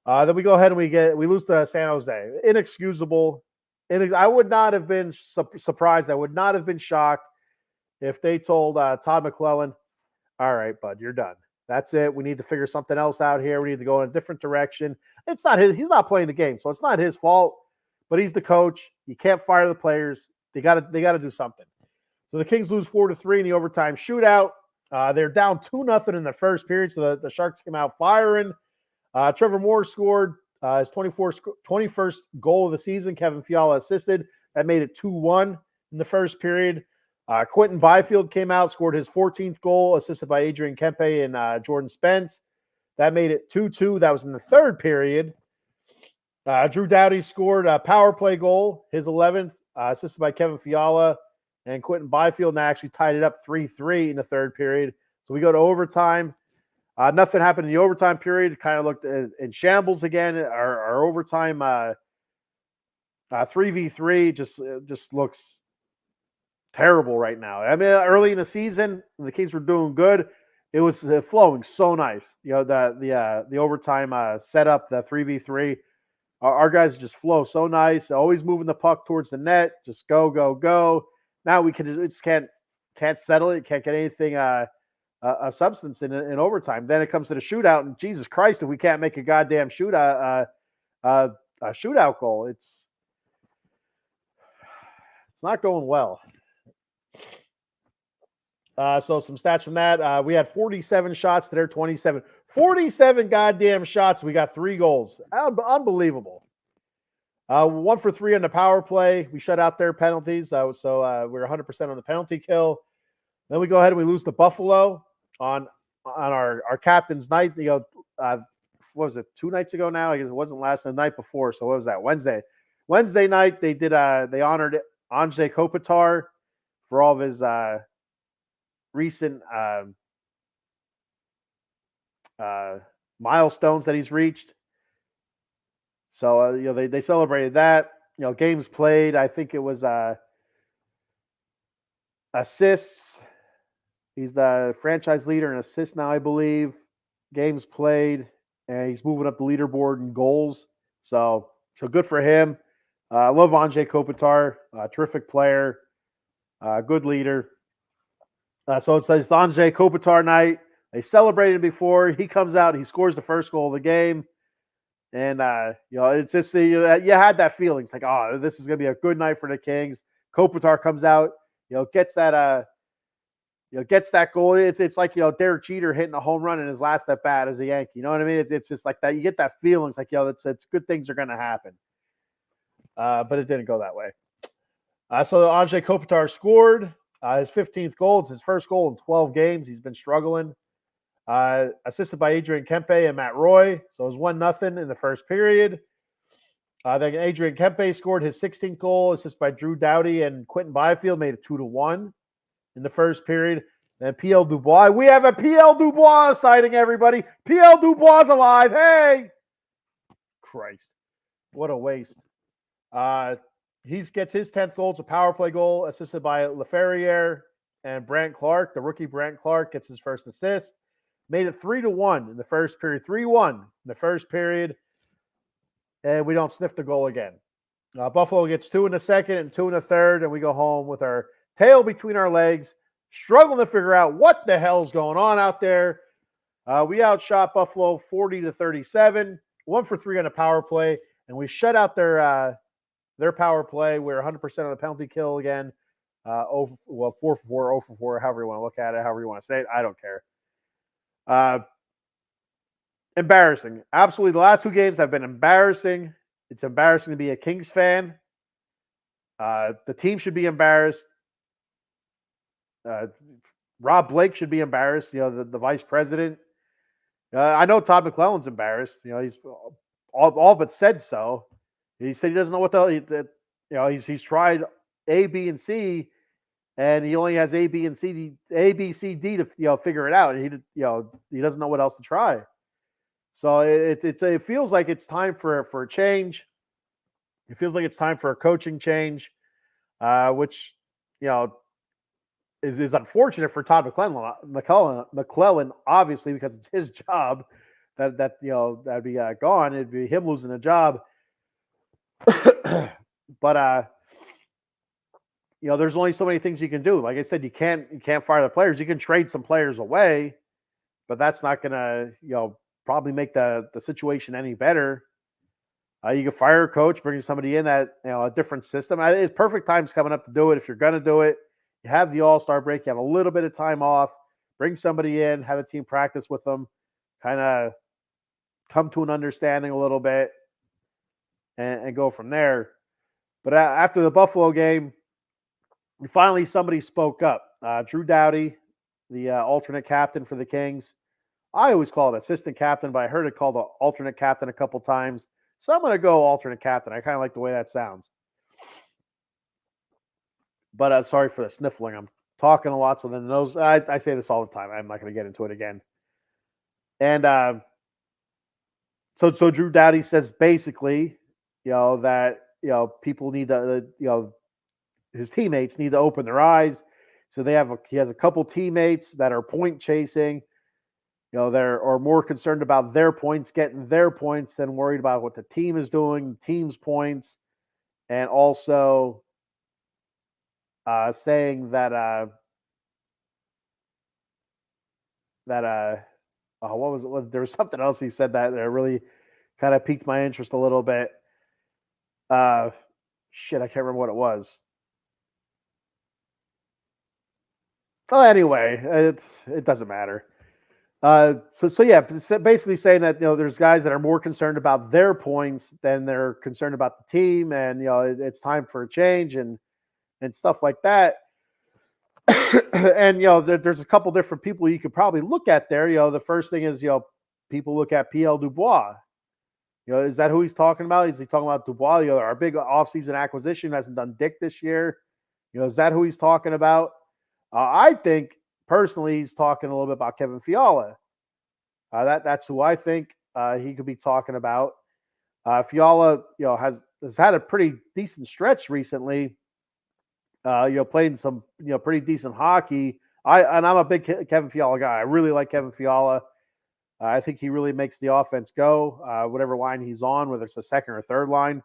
Then we go ahead and we lose to San Jose. Inexcusable. I would not have been surprised. I would not have been shocked if they told Todd McClellan, "All right, bud, you're done. That's it. We need to figure something else out here. We need to go in a different direction." It's not his. He's not playing the game, so it's not his fault. But he's the coach. You can't fire the players. They got to do something. So the Kings lose 4-3 in the overtime shootout. They're down 2-0 in the first period. So the Sharks came out firing. Trevor Moore scored his 21st goal of the season. Kevin Fiala assisted. That made it 2-1 in the first period. Quentin Byfield came out, scored his 14th goal, assisted by Adrian Kempe and Jordan Spence. That made it 2-2. That was in the third period. Drew Doughty scored a power play goal, his 11th, assisted by Kevin Fiala and Quentin Byfield, and actually tied it up 3-3 in the third period. So we go to overtime. Nothing happened in the overtime period. It kind of looked in shambles again. Our overtime 3v3 just looks terrible right now. I mean, early in the season, when the Kings were doing good, it was flowing so nice. The overtime setup, the 3v3, our guys just flow so nice. Always moving the puck towards the net. Just go, go, go. Now we just can't settle it. Can't get anything of substance in overtime. Then it comes to the shootout, and Jesus Christ, if we can't make a goddamn shootout goal, it's not going well. So some stats from that. We had 47 shots to their 27. 47 goddamn shots. We got 3 goals. Unbelievable. 1 for 3 on the power play. We shut out their penalties. So we're 100% on the penalty kill. Then we go ahead and we lose to Buffalo on our captain's night. What was it? 2 nights ago now? I guess it wasn't the night before. So what was that? Wednesday. Wednesday night they honored Andrzej Kopitar for all of his recent milestones that he's reached. So they celebrated that. Games played. I think it was assists. He's the franchise leader in assists now, I believe. Games played, and he's moving up the leaderboard in goals. So good for him. I love Andrzej Kopitar, terrific player, good leader. So it's Andrzej Kopitar night. They celebrated before. He comes out, he scores the first goal of the game. And, it's just, you had that feeling. It's like, oh, this is going to be a good night for the Kings. Kopitar comes out, gets that goal. It's like, Derek Jeter hitting a home run in his last at bat as a Yankee. You know what I mean? It's just like that. You get that feeling. It's like, it's good things are going to happen. But it didn't go that way. So Andrzej Kopitar scored his 15th goal. It's his first goal in 12 games. He's been struggling. Assisted by Adrian Kempe and Matt Roy. So it was 1-0 in the first period. Then Adrian Kempe scored his 16th goal, assisted by Drew Doughty and Quentin Byfield, made it 2-1 in the first period. Then PL Dubois. We have a PL Dubois sighting, everybody. PL Dubois is alive. Hey! Christ. What a waste. He gets his 10th goal. It's a power play goal, assisted by Lair and Brant Clark. The rookie Brant Clark gets his first assist. Made it 3-1 in the first period. 3-1 in the first period. And we don't sniff the goal again. Buffalo gets 2 in the second and 2 in the third, and we go home with our tail between our legs, struggling to figure out what the hell's going on out there. We outshot Buffalo 40-37, 1 for 3 on a power play, and we shut out their power play. We're 100% on the penalty kill again. 4 for 4, 0 for 4, however you want to look at it, however you want to say it. I don't care. Embarrassing. Absolutely. The last 2 games have been embarrassing. It's embarrassing to be a Kings fan. The team should be embarrassed. Rob Blake should be embarrassed, the vice president. I know Todd McClellan's embarrassed. He's all but said so. He said he doesn't know what the hell. He's tried A, B, and C, and he only has A, B, C, D to figure it out. He doesn't know what else to try. So it feels like it's time for a change. It feels like it's time for a coaching change, which is unfortunate for Todd McClellan, obviously, because it's his job. That'd be gone. It'd be him losing a job. But there's only so many things you can do. Like I said, you can't fire the players. You can trade some players away, but that's not gonna probably make the situation any better. You can fire a coach, bring somebody in that a different system. It's perfect time's coming up to do it. If you're gonna do it, you have the All-Star break. You have a little bit of time off. Bring somebody in, have a team practice with them, kind of come to an understanding a little bit, and go from there. But after the Buffalo game, finally somebody spoke up. Drew Doughty, the alternate captain for the Kings. I always call it assistant captain, but I heard it called the alternate captain a couple times. So I'm going to go alternate captain. I kind of like the way that sounds. But sorry for the sniffling. I'm talking a lot, so then those I say this all the time. I'm not going to get into it again. And so Drew Doughty says basically, that people need to, his teammates need to open their eyes. So he has a couple teammates that are point chasing. They're more concerned about their points, getting their points, than worried about what the team is doing, the team's points, and also saying that what was it? There was something else he said that really kind of piqued my interest a little bit. I can't remember what it was. Well, anyway, it doesn't matter. So yeah, basically saying that there's guys that are more concerned about their points than they're concerned about the team, and it's time for a change and stuff like that. And there's a couple different people you could probably look at there. The first thing is people look at PL Dubois. Is that who he's talking about? Is he talking about Dubois? Our big offseason acquisition hasn't done dick this year. Is that who he's talking about? I think personally he's talking a little bit about Kevin Fiala. That's who I think he could be talking about. Fiala, has had a pretty decent stretch recently. Playing some pretty decent hockey. I'm a big Kevin Fiala guy. I really like Kevin Fiala. I think he really makes the offense go, whatever line he's on, whether it's a second or third line.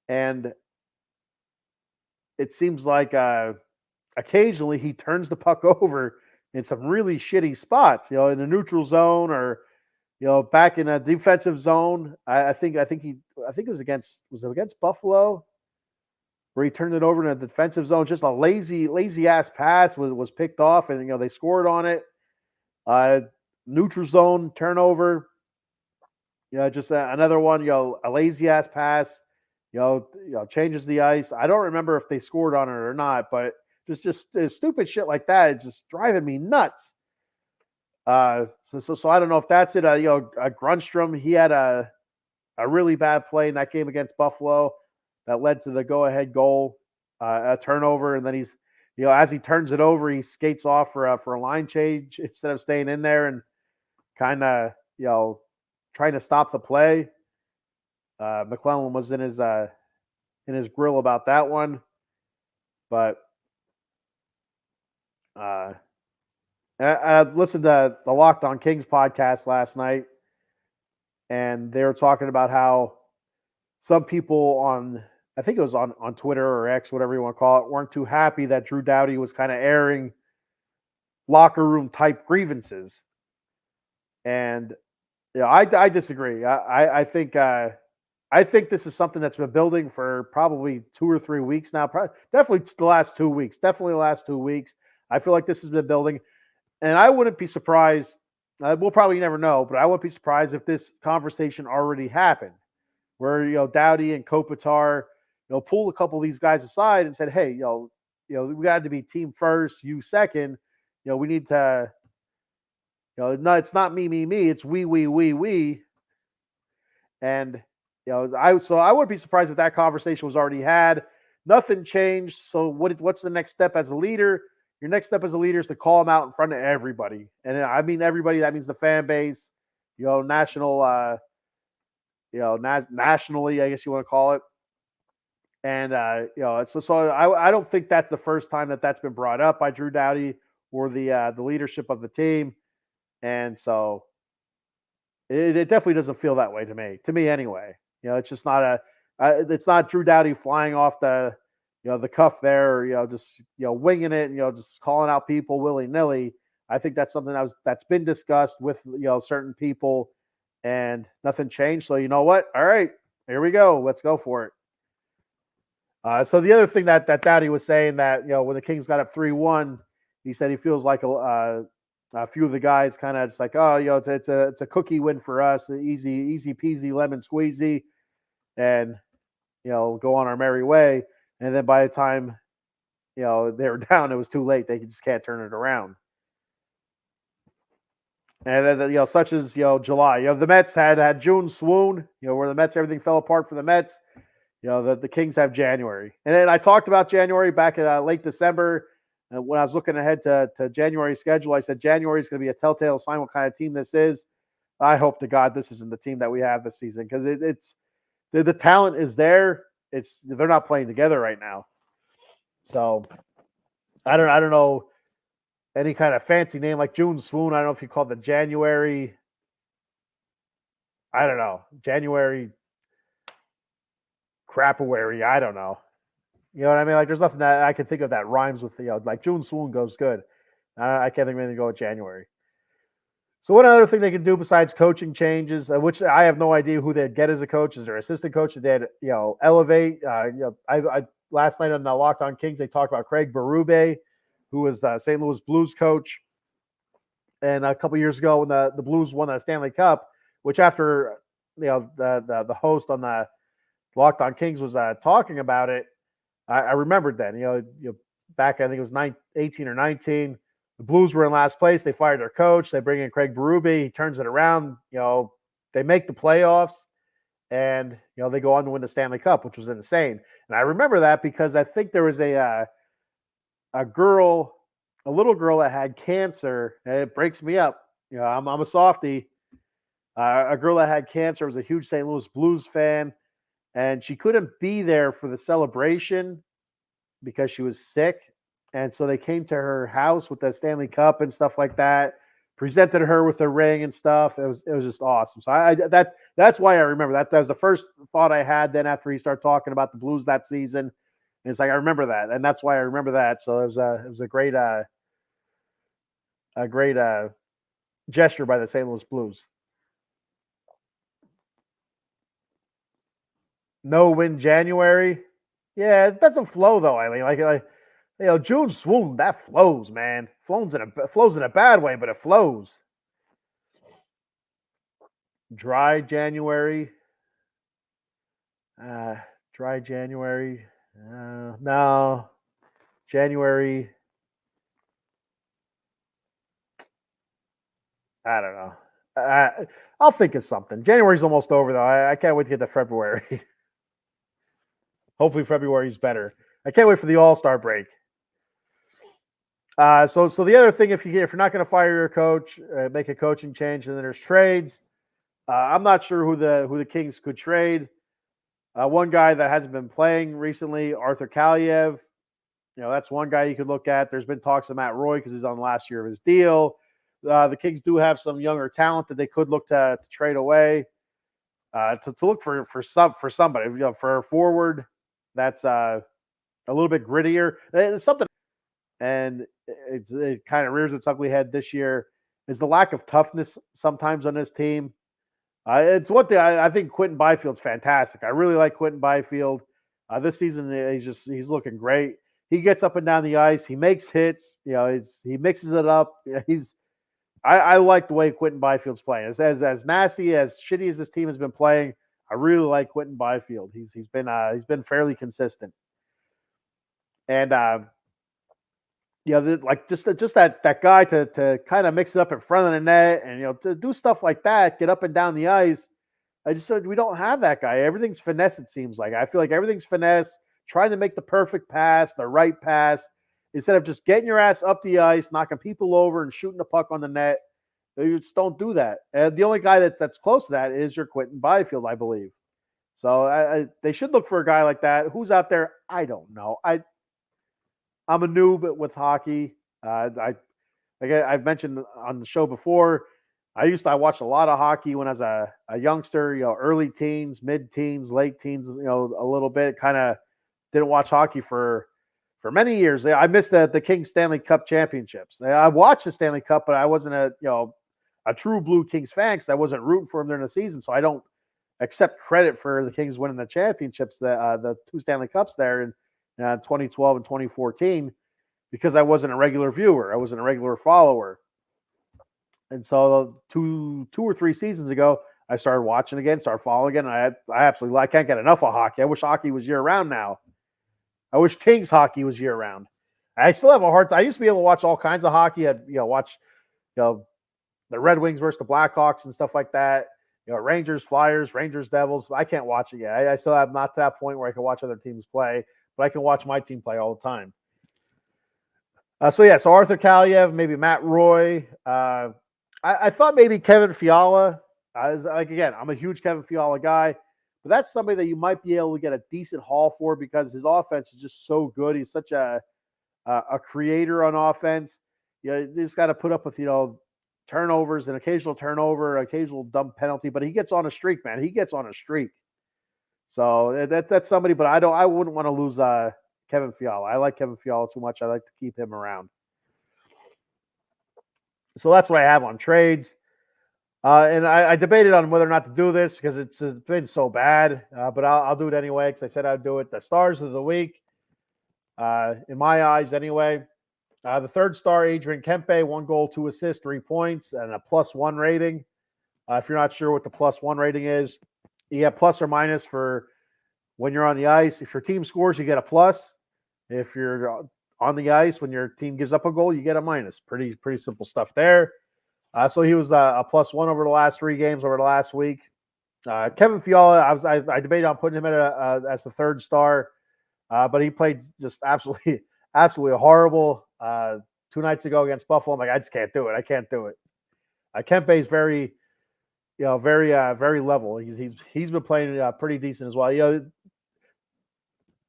And it seems like occasionally he turns the puck over in some really shitty spots, in the neutral zone or back in a defensive zone. I think it was against Buffalo where he turned it over in a defensive zone. Just a lazy ass pass was picked off, and they scored on it. Neutral zone turnover. Just another one. A lazy ass pass. Changes the ice. I don't remember if they scored on it or not, but just stupid shit like that. It's just driving me nuts. So I don't know if that's it. Grundstrom, he had a really bad play in that game against Buffalo that led to the go-ahead goal, a turnover, and then he's, as he turns it over, he skates off for a line change instead of staying in there and kind of, trying to stop the play. McClellan was in his grill about that one, but I listened to the Locked On Kings podcast last night, and they were talking about how some people on, I think it was on Twitter or X, whatever you want to call it, weren't too happy that Drew Doughty was kind of airing locker room type grievances. And I disagree. I think this is something that's been building for probably 2 or 3 weeks now. Definitely the last 2 weeks. I feel like this has been building. And I wouldn't be surprised. We'll probably never know, but I wouldn't be surprised if this conversation already happened, where Doughty and Kopitar, pulled a couple of these guys aside and said, "Hey, we got to be team first, you second. We need to. No, it's not me. It's we." And I wouldn't be surprised if that conversation was already had. Nothing changed. So what's the next step as a leader? Your next step as a leader is to call him out in front of everybody. And I mean everybody, that means the fan base, national, nationally, I guess you want to call it. And, so I don't think that's the first time that's been brought up by Drew Doughty or the leadership of the team. And so it definitely doesn't feel that way to me anyway. It's just not it's not Drew Doughty flying off the cuff there, or, just, winging it, just calling out people willy-nilly. I think that's something that's been discussed with, certain people, and nothing changed. So, you know what? All right, here we go. Let's go for it. So the other thing that Doughty was saying, that, when the Kings got up 3-1, he said he feels like a few of the guys kind of just like, oh, it's a cookie win for us, easy peasy lemon squeezy, and go on our merry way. And then by the time they were down, it was too late. They just can't turn it around. And then such as July, the Mets had June swoon, where the Mets, everything fell apart for the Mets. The Kings have January. And then I talked about January back in late December. And when I was looking ahead to January's schedule, I said January is going to be a telltale sign what kind of team this is. I hope to God this isn't the team that we have this season, because it's the talent is there. They're not playing together right now. So I don't know any kind of fancy name like June swoon. I don't know if you call it the January. I don't know. January Crapawary. I don't know. You know what I mean? Like, there's nothing that I can think of that rhymes with, like June swoon goes good. I can't think of anything to go with January. So one other thing they can do besides coaching changes, which I have no idea who they'd get as a coach, is their assistant coach that they'd, elevate. I last night on the Locked On Kings, they talked about Craig Berube, who was the St. Louis Blues coach. And a couple years ago, when the Blues won the Stanley Cup, which after the host on the Locked On Kings was talking about it, I remembered then. Back I think it was 18 or 19. The Blues were in last place. They fired their coach. They bring in Craig Berube. He turns it around. They make the playoffs, and they go on to win the Stanley Cup, which was insane. And I remember that because I think there was a little girl that had cancer. And it breaks me up. I'm a softie. A girl that had cancer was a huge St. Louis Blues fan, and she couldn't be there for the celebration because she was sick. And so they came to her house with the Stanley Cup and stuff like that, presented her with a ring and stuff. It was just awesome. So that's why I remember that. That was the first thought I had then after he started talking about the Blues that season. And it's like I remember that, and that's why I remember that. So it was a great gesture by the St. Louis Blues. No win January. Yeah, it doesn't flow though, Eileen. Like June swoon, that flows, man. Flows in a bad way, but it flows. Dry January. Dry January. No. January. I don't know. I'll think of something. January's almost over though. I can't wait to get to February. Hopefully February's better. I can't wait for the All-Star break. So the other thing, if you're not going to fire your coach, make a coaching change, and then there's trades. I'm not sure who the Kings could trade. One guy that hasn't been playing recently, Arthur Kaliev. That's one guy you could look at. There's been talks of Matt Roy because he's on the last year of his deal. The Kings do have some younger talent that they could look to trade away. To look for somebody, for a forward that's a little bit grittier. It's something. And it kind of rears its ugly head this year is the lack of toughness sometimes on this team. It's one thing I think Quentin Byfield's fantastic. I really like Quentin Byfield. This season he's looking great. He gets up and down the ice. He makes hits. He mixes it up. I like the way Quentin Byfield's playing. As nasty, as shitty as this team has been playing, I really like Quentin Byfield. He's been fairly consistent. And just that guy to kind of mix it up in front of the net and to do stuff like that, get up and down the ice. I just said we don't have that guy. Everything's finesse. It seems like I feel like everything's finesse, trying to make the perfect pass, the right pass, instead of just getting your ass up the ice, knocking people over, and shooting the puck on the net. You just don't do that. And the only guy that's close to that is your Quentin Byfield, I believe. So they should look for a guy like that. Who's out there? I don't know. I'm a noob with hockey. I've mentioned on the show before, I watched a lot of hockey when I was a youngster, early teens, mid-teens, late teens, a little bit. Kind of didn't watch hockey for many years. I missed the Kings Stanley Cup championships. I watched the Stanley Cup, but I wasn't a true Blue Kings fan because I wasn't rooting for them during the season. So I don't accept credit for the Kings winning the championships, the two Stanley Cups there in 2012 and 2014, because I wasn't a regular viewer. I wasn't a regular follower. And so two or three seasons ago, I started watching again, started following again. And I can't get enough of hockey. I wish hockey was year round now. I wish Kings hockey was year round. I still have a hard time. I used to be able to watch all kinds of hockey. I'd watch the Red Wings versus the Blackhawks and stuff like that. Rangers, Flyers, Rangers, Devils. I can't watch it yet. I still have not to that point where I can watch other teams play, but I can watch my team play all the time. So Arthur Kaliev, maybe Matt Roy. I thought maybe Kevin Fiala. Again, I'm a huge Kevin Fiala guy, but that's somebody that you might be able to get a decent haul for because his offense is just so good. He's such a creator on offense. You just got to put up with turnovers, an occasional turnover, occasional dumb penalty, but he gets on a streak, man. He gets on a streak. So that's somebody, but I wouldn't want to lose Kevin Fiala. I like Kevin Fiala too much. I like to keep him around. So that's what I have on trades. And I debated on whether or not to do this because it's been so bad, but I'll do it anyway because I said I'd do it. The stars of the week, in my eyes anyway, The third star, Adrian Kempe, 1 goal, 2 assists, 3 points, and a +1 rating. If you're not sure what the +1 rating is, you get plus or minus for when you're on the ice. If your team scores, you get a plus. If you're on the ice, when your team gives up a goal, you get a minus. Pretty simple stuff there. So he was a +1 over the last 3 games over the last week. Kevin Fiala, I debated on putting him at as the third star, but he played just absolutely horrible 2 nights ago against Buffalo. I'm like, I just can't do it. I can't do it. Kempe's very level. He's been playing pretty decent as well.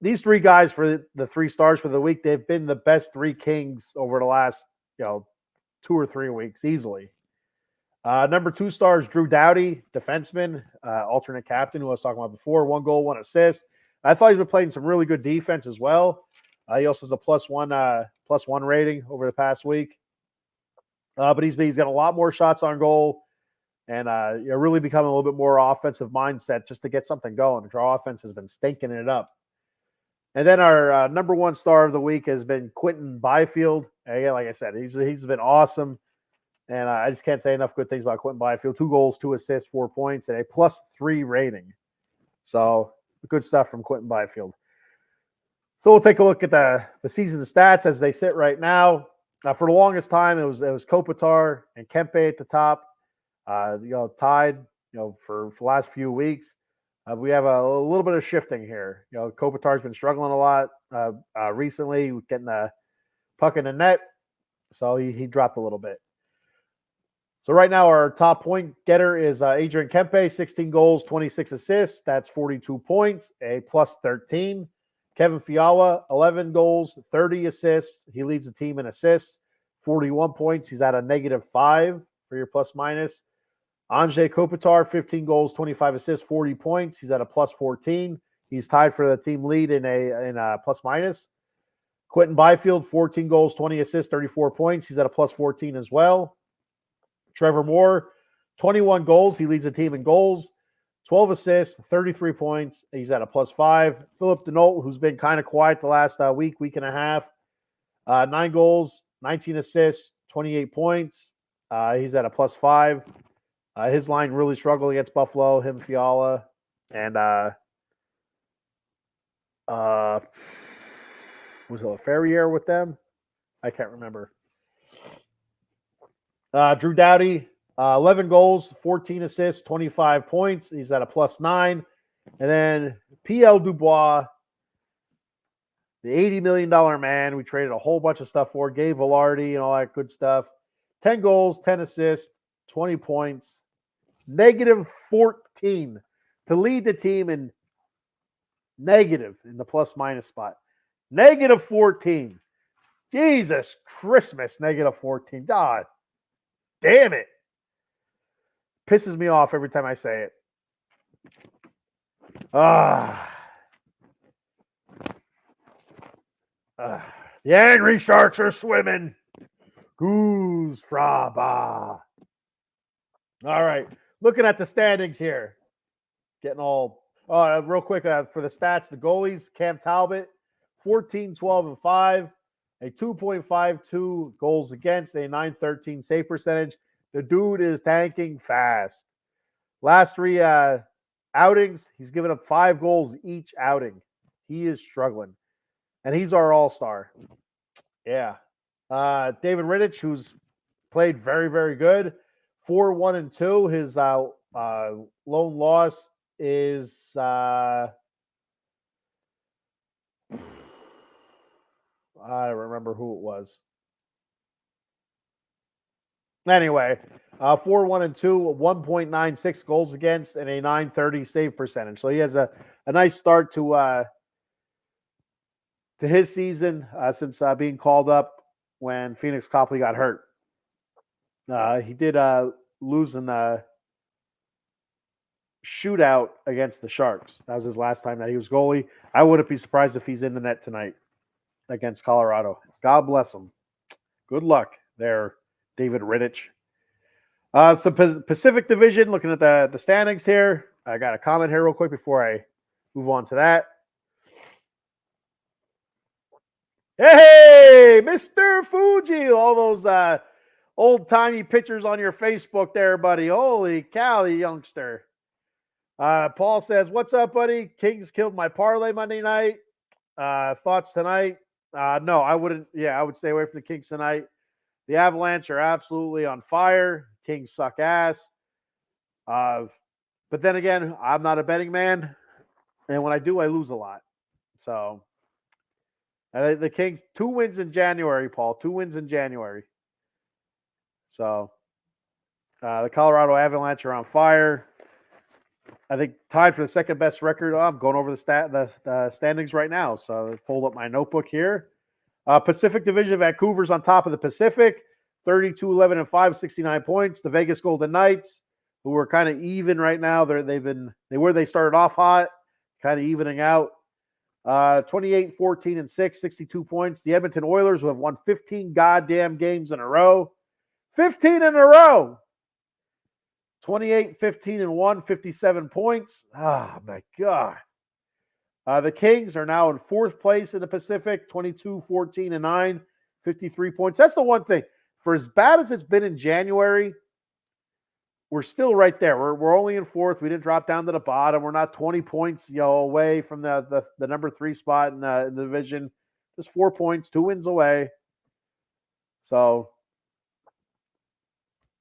These 3 guys for the 3 stars for the week, they've been the best 3 Kings over the last 2 or 3 weeks easily. Number 2 stars, Drew Doughty, defenseman, alternate captain, who I was talking about before. 1 goal, 1 assist. I thought he's been playing some really good defense as well. He also has a +1 rating over the past week. But he's got a lot more shots on goal, and really becoming a little bit more offensive mindset just to get something going. Our offense has been stinking it up. And then our number 1 star of the week has been Quinton Byfield. Again, like I said, he's been awesome. And I just can't say enough good things about Quinton Byfield. 2 goals, 2 assists, 4 points, and a +3 rating. So good stuff from Quinton Byfield. So we'll take a look at the season stats as they sit right now. For the longest time, it was Kopitar and Kempe at the top. Tied. For the last few weeks. We have a little bit of shifting here. Kopitar's been struggling a lot recently, getting the puck in the net, so he dropped a little bit. So right now, our top point getter is Adrian Kempe, 16 goals, 26 assists. That's 42 points, a +13. Kevin Fiala, 11 goals, 30 assists. He leads the team in assists, 41 points. He's at a -5 for your plus-minus. Anze Kopitar, 15 goals, 25 assists, 40 points. He's at a +14. He's tied for the team lead in a plus-minus. Quinton Byfield, 14 goals, 20 assists, 34 points. He's at a +14 as well. Trevor Moore, 21 goals. He leads the team in goals, 12 assists, 33 points. He's at a +5. Philip Denault, who's been kind of quiet the last week and a half, 9 goals, 19 assists, 28 points. He's at a +5. His line really struggled against Buffalo, him, Fiala, and was it a Ferrier with them? I can't remember. Drew Doughty, 11 goals, 14 assists, 25 points. He's at a +9. And then P.L. Dubois, the $80 million man, we traded a whole bunch of stuff for, Gabe Velarde and all that good stuff. 10 goals, 10 assists, 20 points, -14 to lead the team in negative in the plus-minus spot. -14. Jesus Christmas, -14. God damn it. Pisses me off every time I say it. The angry sharks are swimming. Goose fraba. All right. Looking at the standings here. Getting all real quick for the stats. The goalies, Cam Talbot, 14, 12, and 5. A 2.52 goals against, a 913 save percentage. The dude is tanking fast. Last 3 outings, he's given up 5 goals each outing. He is struggling. And he's our all-star. Yeah. David Rittich, who's played very, very good. 4-1-2. His lone loss is I don't remember who it was. Anyway, 4-1-2, 1.96 goals against, and a 930 save percentage. So he has a nice start to his season since being called up when Phoenix Copley got hurt. He did lose in the shootout against the Sharks. That was his last time that he was goalie. I wouldn't be surprised if he's in the net tonight against Colorado. God bless him. Good luck there, David Rittich. It's the Pacific Division. Looking at the standings here. I got a comment here real quick before I move on to that. Hey, Mr. Fuji. All those old-timey pictures on your Facebook there, buddy. Holy cow, the youngster. Paul says, what's up, buddy? Kings killed my parlay Monday night. Thoughts tonight? No, I wouldn't. Yeah, I would stay away from the Kings tonight. The Avalanche are absolutely on fire. Kings suck ass. But then again, I'm not a betting man. And when I do, I lose a lot. So the Kings, 2 wins in January, Paul. 2 wins in January. So the Colorado Avalanche are on fire. I think tied for the second best record. I'm going over the standings right now. So fold up my notebook here. Pacific Division, Vancouver's on top of the Pacific, 32-11-5, 69 points. The Vegas Golden Knights, who are kind of even right now. They started off hot, kind of evening out. 28-14-6, 62 points. The Edmonton Oilers, who have won 15 goddamn games in a row. 15 in a row. 28-15-1, 57 points. Oh, my God. The Kings are now in 4th place in the Pacific, 22-14-9, 53 points. That's the one thing. For as bad as it's been in January, we're still right there. We're only in 4th. We didn't drop down to the bottom. We're not 20 points, away from the number 3 spot in the division. Just 4 points, 2 wins away. So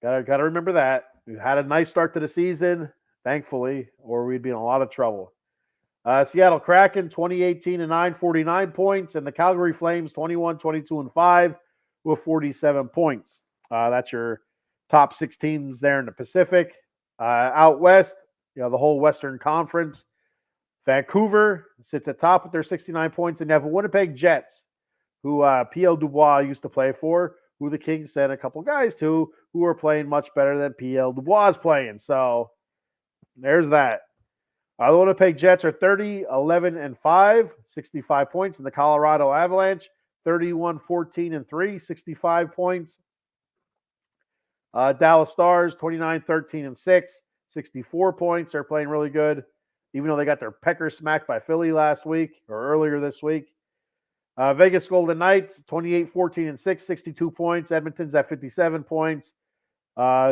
gotta remember that. We had a nice start to the season, thankfully, or we'd be in a lot of trouble. Seattle Kraken, 2018-9, 49 points, and the Calgary Flames, 21-22-5, with 47 points. That's your top 6 teams there in the Pacific. Out west, the whole Western Conference. Vancouver sits at top with their 69 points, and you have the Winnipeg Jets, who P.L. Dubois used to play for, who the Kings sent a couple guys to, who are playing much better than P.L. Dubois is playing. So there's that. The Winnipeg Jets are 30-11-5, 65 points. And the Colorado Avalanche, 31-14-3, 65 points. Dallas Stars, 29-13-6, 64 points. They're playing really good, even though they got their pecker smacked by Philly last week or earlier this week. Vegas Golden Knights, 28-14-6, 62 points. Edmonton's at 57 points.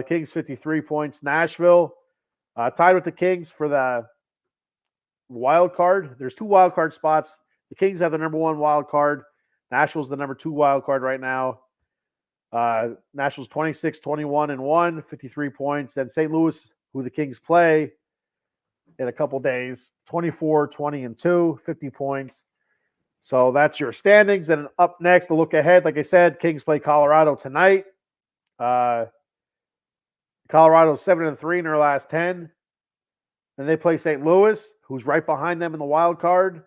Kings, 53 points. Nashville, tied with the Kings for the wild card. There's 2 wild card spots. The Kings have the number 1 wild card. Nashville's the number 2 wild card right now. Nashville's 26-21-1, 53 points. And St. Louis, who the Kings play in a couple days, 24-20-2, 50 points. So that's your standings. And up next, to look ahead, like I said, Kings play Colorado tonight. Colorado's 7-3 in their last 10. Then they play St. Louis, who's right behind them in the wild card.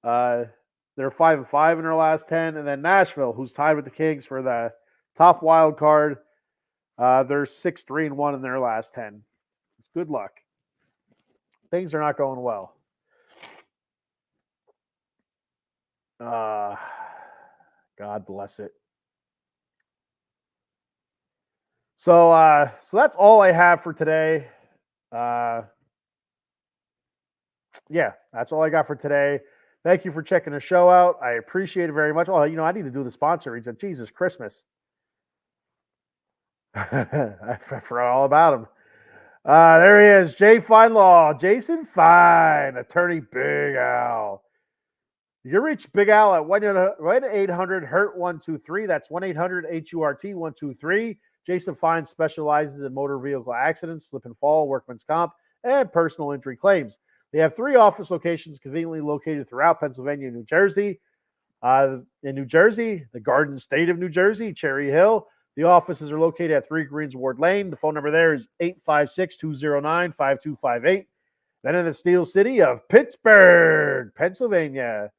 They're 5-5 in their last 10. And then Nashville, who's tied with the Kings for the top wild card. They're 6-3-1 in their last 10. Good luck. Things are not going well. God bless it. So that's all I have for today. Yeah, that's all I got for today. Thank you for checking the show out. I appreciate it very much. Oh, I need to do the sponsor reads. Jesus, Christmas. I forgot all about him. There he is, Jay Fine Law, Jason Fine, attorney Big Al. You can reach Big Al at 1-800-HURT-123. That's 1-800-HURT-123. Jason Fine specializes in motor vehicle accidents, slip and fall, workman's comp, and personal injury claims. They have 3 office locations conveniently located throughout Pennsylvania and New Jersey. In New Jersey, the Garden State of New Jersey, Cherry Hill. The offices are located at 3 Greensward Lane. The phone number there is 856-209-5258. Then in the Steel City of Pittsburgh, Pennsylvania.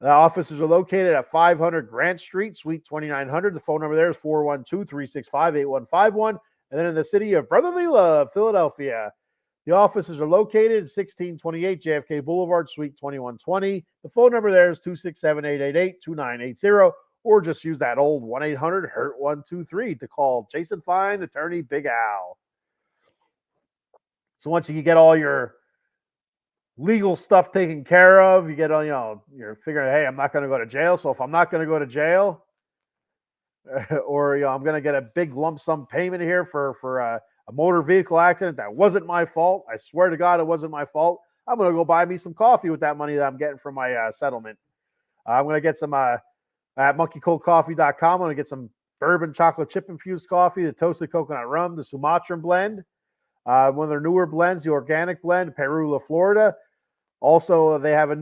The offices are located at 500 Grant Street, Suite 2900. The phone number there is 412-365-8151. And then in the city of Brotherly Love, Philadelphia. The offices are located at 1628 JFK Boulevard, Suite 2120. The phone number there is 267-888-2980. Or just use that old 1-800-HURT-123 to call Jason Fine, attorney Big Al. So once you get all your legal stuff taken care of. You get on, you're figuring, hey, I'm not going to go to jail. So if I'm not going to go to jail, or I'm going to get a big lump sum payment here for a motor vehicle accident that wasn't my fault. I swear to God, it wasn't my fault. I'm going to go buy me some coffee with that money that I'm getting from my settlement. I'm going to get some at monkeycoldcoffee.com. I'm going to get some bourbon chocolate chip infused coffee, the toasted coconut rum, the Sumatran blend, one of their newer blends, the organic blend, Perula, Florida. Also, they have the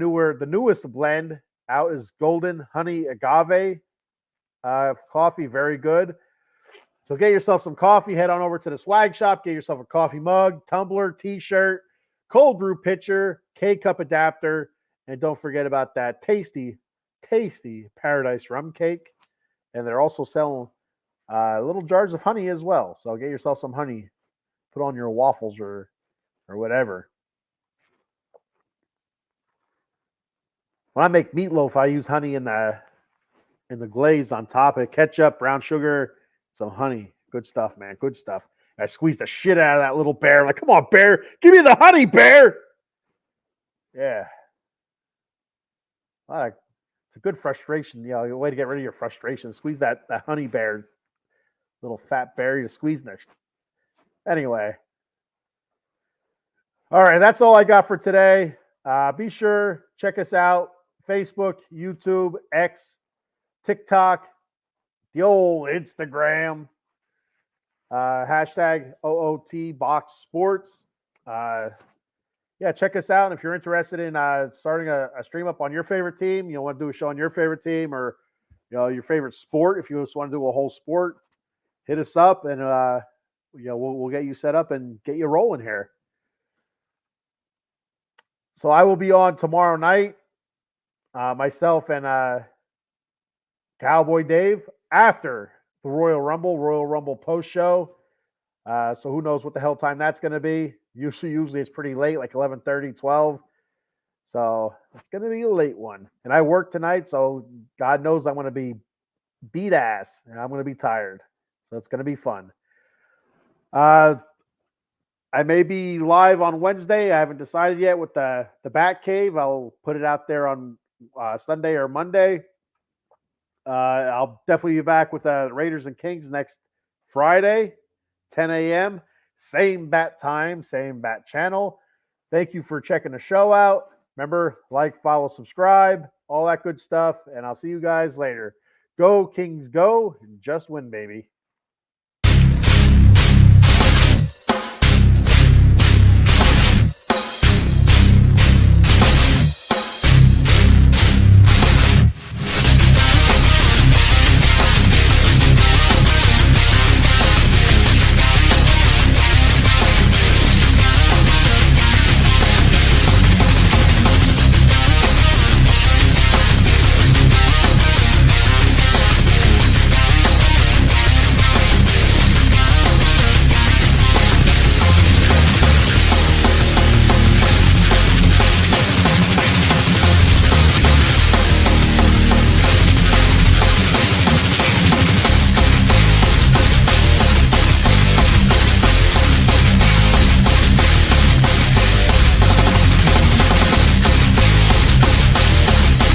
newest blend out is golden honey agave coffee, very good. So get yourself some coffee, head on over to the swag shop, get yourself a coffee mug, tumbler, t-shirt, cold brew pitcher, K-cup adapter, and don't forget about that tasty Paradise rum cake. And they're also selling little jars of honey as well. So get yourself some honey, put on your waffles or whatever. When I make meatloaf, I use honey in the glaze on top of it, ketchup, brown sugar, some honey. Good stuff, man. Good stuff. I squeezed the shit out of that little bear. I'm like, come on, bear. Give me the honey, bear. Yeah. It's a good frustration. A way to get rid of your frustration. Squeeze that honey bear's little fat bear. You squeeze next. Anyway. All right. That's all I got for today. Be sure, check us out. Facebook, YouTube, X, TikTok, the old Instagram, hashtag OOT Box Sports. Check us out. And if you're interested in starting a stream up on your favorite team, you want to do a show on your favorite team or your favorite sport, if you just want to do a whole sport, hit us up and we'll get you set up and get you rolling here. So I will be on tomorrow night, myself and Cowboy Dave after the Royal Rumble post show. So who knows what the hell time that's going to be. Usually it's pretty late, like 11:30, 12. So it's going to be a late one. And I work tonight, so God knows I'm going to be beat ass and I'm going to be tired. So it's going to be fun. I may be live on Wednesday. I haven't decided yet with the Bat Cave. I'll put it out there on Sunday or Monday. I'll definitely be back with the Raiders and Kings next Friday, 10 a.m. Same bat time, same bat channel. Thank you for checking the show out. Remember, like, follow, subscribe, all that good stuff. And I'll see you guys later. Go, Kings, go. And just win, baby.